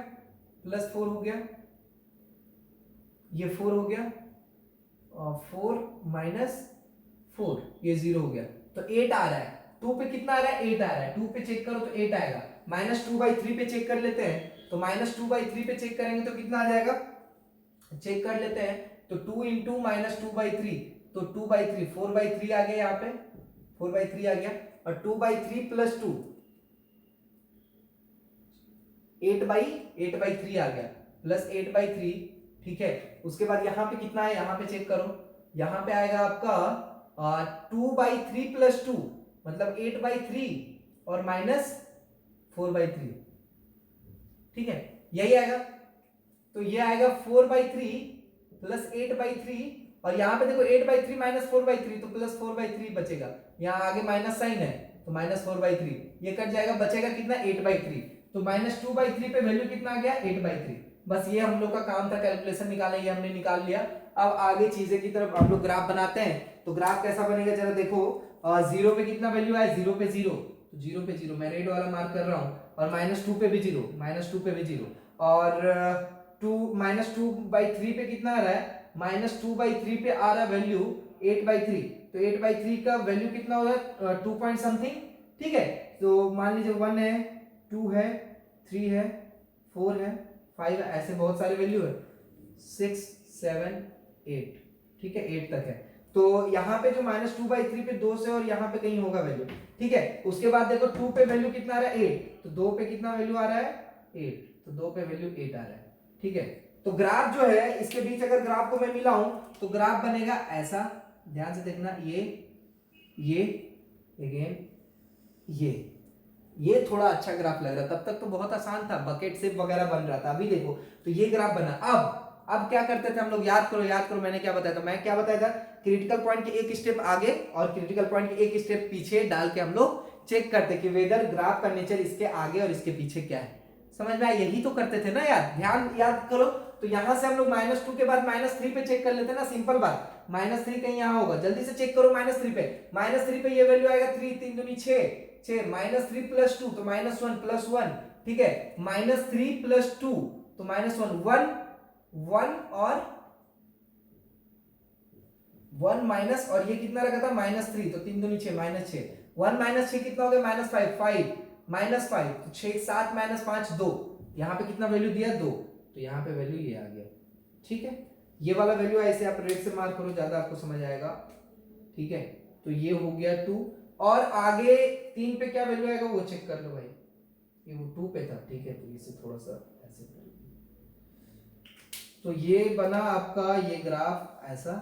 +4 हो गया, ये 4 हो गया, और 4 - 4, ये 0 हो गया, तो 8 आ रहा है। 2 पे कितना आ रहा है, 8 आ रहा है, 2 पे चेक करो तो 8 आएगा। -2/3 पे चेक कर लेते हैं, तो -2/3 पे चेक करेंगे तो कितना आ जाएगा, चेक कर लेते हैं, तो 2 × -2/3, तो 2/3, 4/3 आ गया, यहाँ पे 4/3 आ गया, और 2/3 + 2 8/3 आ गया, +8/3, ठीक है। उसके बाद यहाँ पे कितना है, यहाँ पे चेक करो, यहाँ पे आएगा आपका 2/3 + 2, मतलब 8/3 और -4/3, ठीक है, यही आएगा। तो ये आएगा 4/3 + 8/3, और यहाँ पे देखो 8/3 - 4/3, तो +4/3 बचेगा, यहाँ आगे माइनस साइन है, तो -4/3, ये कट जाएगा, बचेगा कितना, 8/3। तो -2/3 पे वैल्यू कितना आ गया, 8/3। बस ये हम लोग का काम था, कैलकुलेशन निकालना, ये हमने निकाल लिया। अब आगे चीजें की तरफ हम लोग ग्राफ बनाते हैं। तो ग्राफ कैसा बनेगा जरा देखो, 0 पे कितना वैल्यू आया, 0 पे 0, तो 0 पे 0 मैं रेड वाला मार्क कर रहा हूं, और -2 पे भी 0, -2 पे भी 0, और 2/3 पे कितना आ रहा है, -2/3 पे आ रहा है वैल्यू 8/3, तो 8/3 का वैल्यू कितना हो रहा है, 2 पॉइंट समथिंग, ठीक है। तो मान लीजिए 1 है, 2 है, 3 है, 4 है, 5 है, ऐसे बहुत सारे वैल्यू है, 6 7 8, ठीक है, 8 तक है। तो यहाँ पे जो -2/3 पे 2 से और यहाँ पे कहीं होगा वैल्यू, ठीक है। उसके बाद देखो 2 पे वैल्यू कितना आ रहा है, 8, तो 2 पे कितना वैल्यू आ रहा है, 8, तो 2 पे वैल्यू 8 आ रहा है, ठीक है। तो ग्राफ जो है इसके बीच अगर ग्राफ को मैं मिलाऊं तो ग्राफ बनेगा ऐसा, ध्यान से देखना, ये अगेन ये थोड़ा अच्छा ग्राफ लग रहा है, तब तक तो बहुत आसान था, बकेट शेप वगैरह बन रहा था। अभी देखो तो ये ग्राफ बना। अब क्या करते थे हम लोग, याद करो मैंने क्या बताया था, मैं क्या बताया था, क्रिटिकल पॉइंट के एक स्टेप आगे और क्रिटिकल पॉइंट के एक स्टेप पीछे डाल के हम लोग चेक करते कि वेदर ग्राफ का नेचर इसके आगे और इसके पीछे क्या है। समझ में आया, यही तो करते थे ना यार, ध्यान याद करो। तो यहां से हम लोग -2 के बाद -3 पे चेक कर लेते ना, सिंपल बात। -3 कहीं यहां होगा, जल्दी से चेक करो -3 पे। -3 पे ये वैल्यू आएगा 3 3 दूनी 6 6 -3 + 2 तो -1 + 1, ठीक है। -3 + 2 तो -1 1 1 और 1 माइनस, और ये कितना रखा था -3 तो 3 दूनी 6 -6 1 - 6 कितना हो गया -5 5 -5 तो 6 7 - 5 2, यहाँ पे कितना वैल्यू दिया 2, तो यहाँ पे वैल्यू ये आ गया, ठीक है। ये वाला वैल्यू ऐसे आप रेड से मार्क करो, ज्यादा आपको समझ आएगा, ठीक है। तो ये हो गया 2, और आगे 3 पे क्या वैल्यू आएगा वो चेक कर लो भाई, ये वो 2 पे था, ठीक है। तो इसे थोड़ा सा ऐसे कर, तो ये बना आपका ये ग्राफ ऐसा,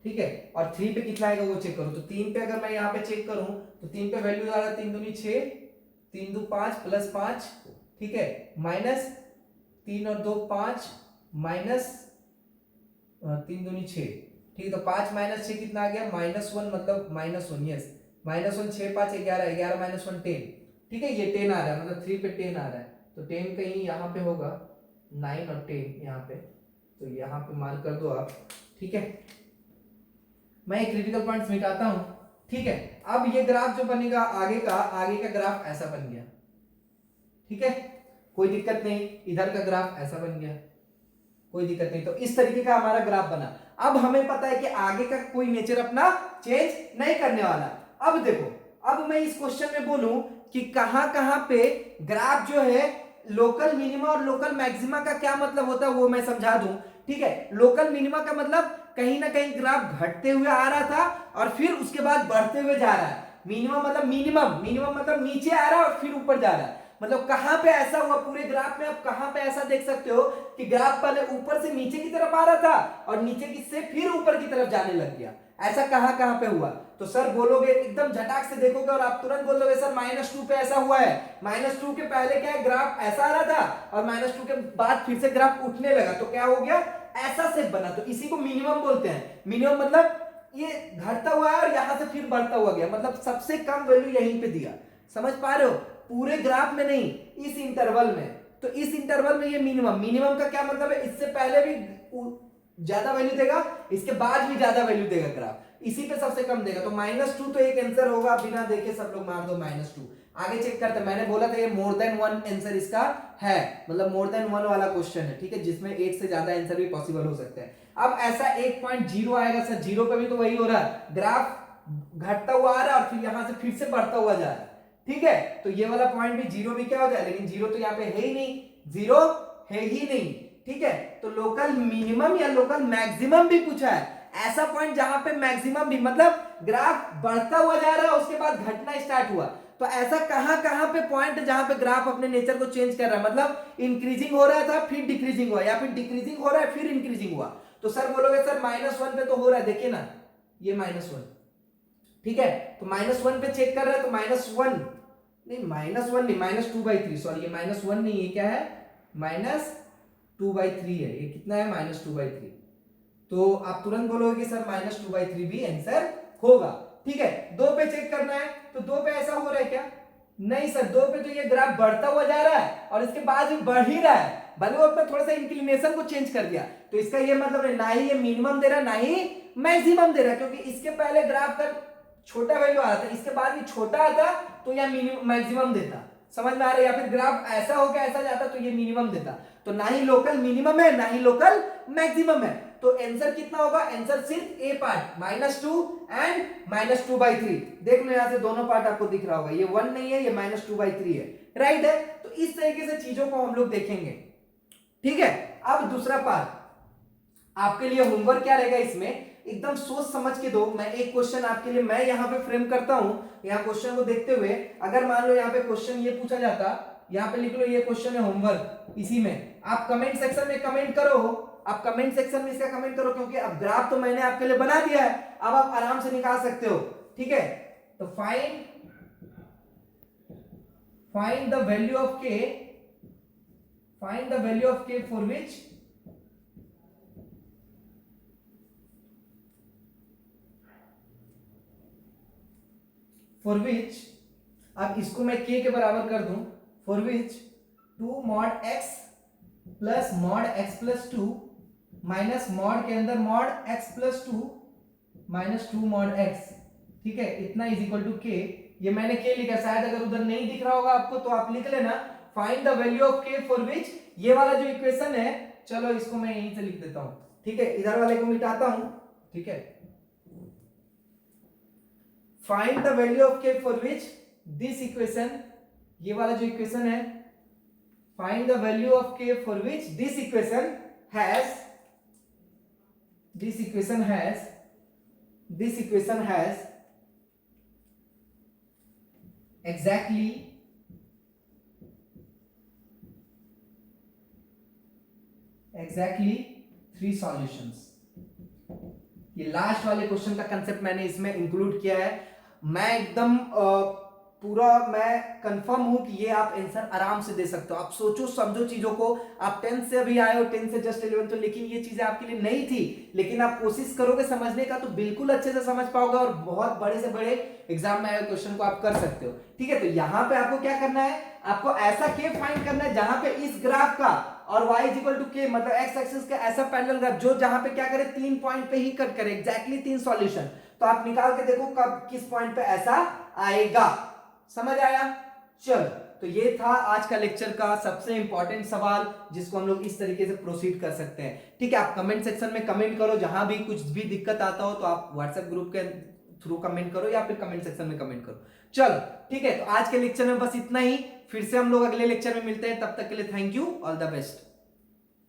ठीक है। और 3 पे कितना आएगा वो चेक करो, तो 3 पे अगर मैं यहाँ पे चेक करूं तो 3 पे वैल्यू आ रहा है 3 दूनी 6 3 2 5 + 5, ठीक है, माइनस 3 और 2 5 माइनस 3 दूनी 6, ठीक है। तो 5 - 6 कितना आ गया -1, मतलब -1, यस -1 6 5 11 11 -1 10, ठीक है। ये 10 आ रहा है, मतलब 3 पे 10 आ रहा है, तो 10 कहीं यहाँ पे होगा, 9 और 10 यहाँ पे, तो यहाँ पे मार्क कर दो आप, ठीक है। मैं एक क्रिटिकल पॉइंट्स मिटाता हूं, ठीक है। अब ये ग्राफ जो बनेगा आगे का ग्राफ ऐसा बन गया, ठीक है, कोई दिक्कत नहीं। इधर का ग्राफ ऐसा बन गया, कोई दिक्कत नहीं। तो इस तरीके का हमारा ग्राफ बना। अब हमें पता है कि आगे का कोई नेचर अपना चेंज नहीं करने वाला। अब देखो, अब मैं इस क्वेश्चन में बोलूं कि कहां कहां पे ग्राफ जो है लोकल मिनिमा और लोकल मैक्सिमा का क्या मतलब होता है वो मैं समझा दूं, ठीक है। लोकल मिनिमा का मतलब कहीं ना कहीं ग्राफ घटते हुए आ रहा था और फिर उसके बाद बढ़ते हुए जा रहा है। मिनिमम मतलब मिनिमम मतलब नीचे आ रहा है और फिर ऊपर जा रहा है। मतलब कहां पे ऐसा हुआ पूरे ग्राफ में, आप कहां पे ऐसा देख सकते हो कि ग्राफ पहले ऊपर से नीचे की तरफ आ रहा था और नीचे की से फिर ऊपर की तरफ जाने लग गया। ऐसा कहां कहां पे हुआ, तो सर बोलोगे एकदम झटाक से देखोगे और आप तुरंत बोल दोगे सर -2 पे ऐसा हुआ है। -2 के पहले क्या है, ग्राफ ऐसा आ रहा था और -2 के बाद फिर से ग्राफ उठने लगा, तो क्या हो गया, ऐसा शेप बना। तो इसी को मिनिमम बोलते हैं। मिनिमम मतलब ये घटता हुआ है और यहां से फिर बढ़ता हुआ गया, मतलब सबसे कम वैल्यू यहीं पे दिया। समझ पा रहे हो, पूरे ग्राफ में नहीं, इस इंटरवल में। तो इस इंटरवल में ये मिनिमम का क्या मतलब है, इससे पहले भी ज्यादा वैल्यू देगा, इसके बाद भी ज्यादा वैल्यू देगा ग्राफ, इसी पे सबसे कम देगा। तो -2 तो एक आंसर होगा, बिना देखे सब लोग मार दो -2। आगे चेक करते हैं, मैंने बोला था ये मोर देन 1 आंसर इसका है, मतलब मोर देन 1 वाला क्वेश्चन है, ठीक है, जिसमें एक से ज्यादा आंसर भी पॉसिबल हो सकते हैं। अब ऐसा 1.0 आएगा सर, 0 पे भी तो वही हो रहा है, ग्राफ घटता हुआ आ रहा है और फिर यहां से फिर से बढ़ता हुआ जा रहा है, ठीक है। तो ये वाला पॉइंट भी 0 भी क्या हो जाए, लेकिन 0 तो यहाँ पे है ही नहीं, 0 है ही नहीं, ठीक है। तो लोकल मिनिमम या लोकल मैक्सिमम भी पूछा है, ऐसा पॉइंट जहां पे मैक्सिमम भी मतलब ग्राफ बढ़ता हुआ जा रहा है उसके बाद घटना स्टार्ट हुआ। तो ऐसा कहां कहां पे पॉइंट जहां पे ग्राफ अपने नेचर को चेंज कर रहा है, मतलब इंक्रीजिंग हो रहा था फिर डिक्रीजिंग हुआ, या फिर डिक्रीजिंग हो रहा है फिर इंक्रीजिंग हुआ। तो सर बोलोगे सर -1 पे तो हो रहा है, देखिए ना ये -1, ठीक है। तो -1 पे चेक कर रहा है, तो -1 नहीं, -1 नहीं, -2/3, सॉरी ये -1 नहीं, ये क्या है, -2/3 है। ये कितना है, -2/3। तो आप तुरंत बोलोगे कि सर -2/3 भी आंसर होगा, ठीक है। 2 पे चेक करना है, तो 2 पे ऐसा हो रहा है क्या, नहीं सर, 2 पे तो ये ग्राफ बढ़ता हुआ जा रहा है और इसके बाद भी बढ़ ही रहा है, भले वो अपना थोड़ा सा इंक्लिनेशन को चेंज कर दिया। तो इसका ये मतलब ना ही ये मिनिमम दे रहा ना ही मैक्सिमम दे रहा, क्योंकि इसके पहले ग्राफ का छोटा वैल्यू आ रहा था, इसके बाद भी छोटा आता तो यह मिनिमम मैक्सिमम देता। समझ में आ रहा है, या फिर ग्राफ ऐसा होकर ऐसा जाता तो ये मिनिमम देता। तो ना ही लोकल मिनिमम है ना ही लोकल मैक्सिमम है। तो आंसर कितना होगा, आंसर सिर्फ ए पार्ट -2 एंड -2/3। देख लो यहां से दोनों पार्ट आपको दिख रहा होगा, ये 1 नहीं है, ये -2/3 है, राइट है। तो इस तरीके से चीजों को हम लोग देखेंगे, ठीक है। अब दूसरा पार्ट आपके लिए होमवर्क क्या रहेगा, इसमें एकदम सोच समझ के दो। मैं एक क्वेश्चन आपके लिए मैं यहां पे फ्रेम करता हूं, यहां क्वेश्चन को देखते हुए अगर मान लो यहां पे क्वेश्चन ये पूछा जाता, यहां पे लिख लो ये क्वेश्चन है होमवर्क, इसी में आप कमेंट सेक्शन में कमेंट करो, आप कमेंट सेक्शन में इसका कमेंट करो, क्योंकि अब ग्राफ तो मैंने आपके लिए बना दिया है, अब आप आराम से निकाल सकते हो, ठीक है। तो find the value of k, find the value of के फॉर विच फॉर विच, अब इसको मैं k के बराबर कर दूं, for which 2 mod x plus mod x plus 2 minus mod के अंदर mod x plus 2 minus 2 mod x, ठीक है, इतना इज इक्वल टू k। ये मैंने k लिखा, शायद अगर उधर नहीं दिख रहा होगा आपको तो आप लिख लेना, find the value of k for which, ये वाला जो इक्वेशन है, चलो इसको मैं यहीं से लिख देता हूं, ठीक है, इधर वाले को मिटाता हूं, ठीक है, find the value of k for which this equation, ये वाला जो इक्वेशन है, find the value of k for which this equation has exactly 3 solutions. ये लास्ट वाले क्वेश्चन का कंसेप्ट मैंने इसमें इंक्लूड किया है। मैं एकदम पूरा मैं कंफर्म हूं कि ये आप आंसर आराम से दे सकते हो। आप सोचो समझो चीजों को, आप 10 से अभी आए हो, 10 से जस्ट 11 तो, लेकिन ये चीजें आपके लिए नहीं थी, लेकिन आप कोशिश करोगे समझने का तो बिल्कुल अच्छे से समझ पाओगे और बहुत बड़े से बड़े एग्जाम में आए क्वेश्चन को आप कर सकते हो, ठीक है। तो यहां पे आपको क्या करना है, आपको ऐसा के फाइंड करना है जहां पे इस ग्राफ का और y इज इक्वल टू के, मतलब एक्स एक्सिस का ऐसा पैरेलल ग्राफ जो जहां पे क्या करे, 3 पॉइंट पे ही कट करे, एग्जैक्टली 3 सॉल्यूशन। तो आप निकाल के देखो कब किस पॉइंट पे ऐसा आएगा, समझ आया। चल, तो ये था आज का लेक्चर का सबसे इंपॉर्टेंट सवाल, जिसको हम लोग इस तरीके से प्रोसीड कर सकते हैं, ठीक है। आप कमेंट सेक्शन में कमेंट करो, जहां भी कुछ भी दिक्कत आता हो तो आप व्हाट्सएप ग्रुप के थ्रू कमेंट करो या फिर कमेंट सेक्शन में कमेंट करो। चलो ठीक है, तो आज के लेक्चर में बस इतना ही, फिर से हम लोग अगले लेक्चर में मिलते हैं, तब तक के लिए thank you, all the best.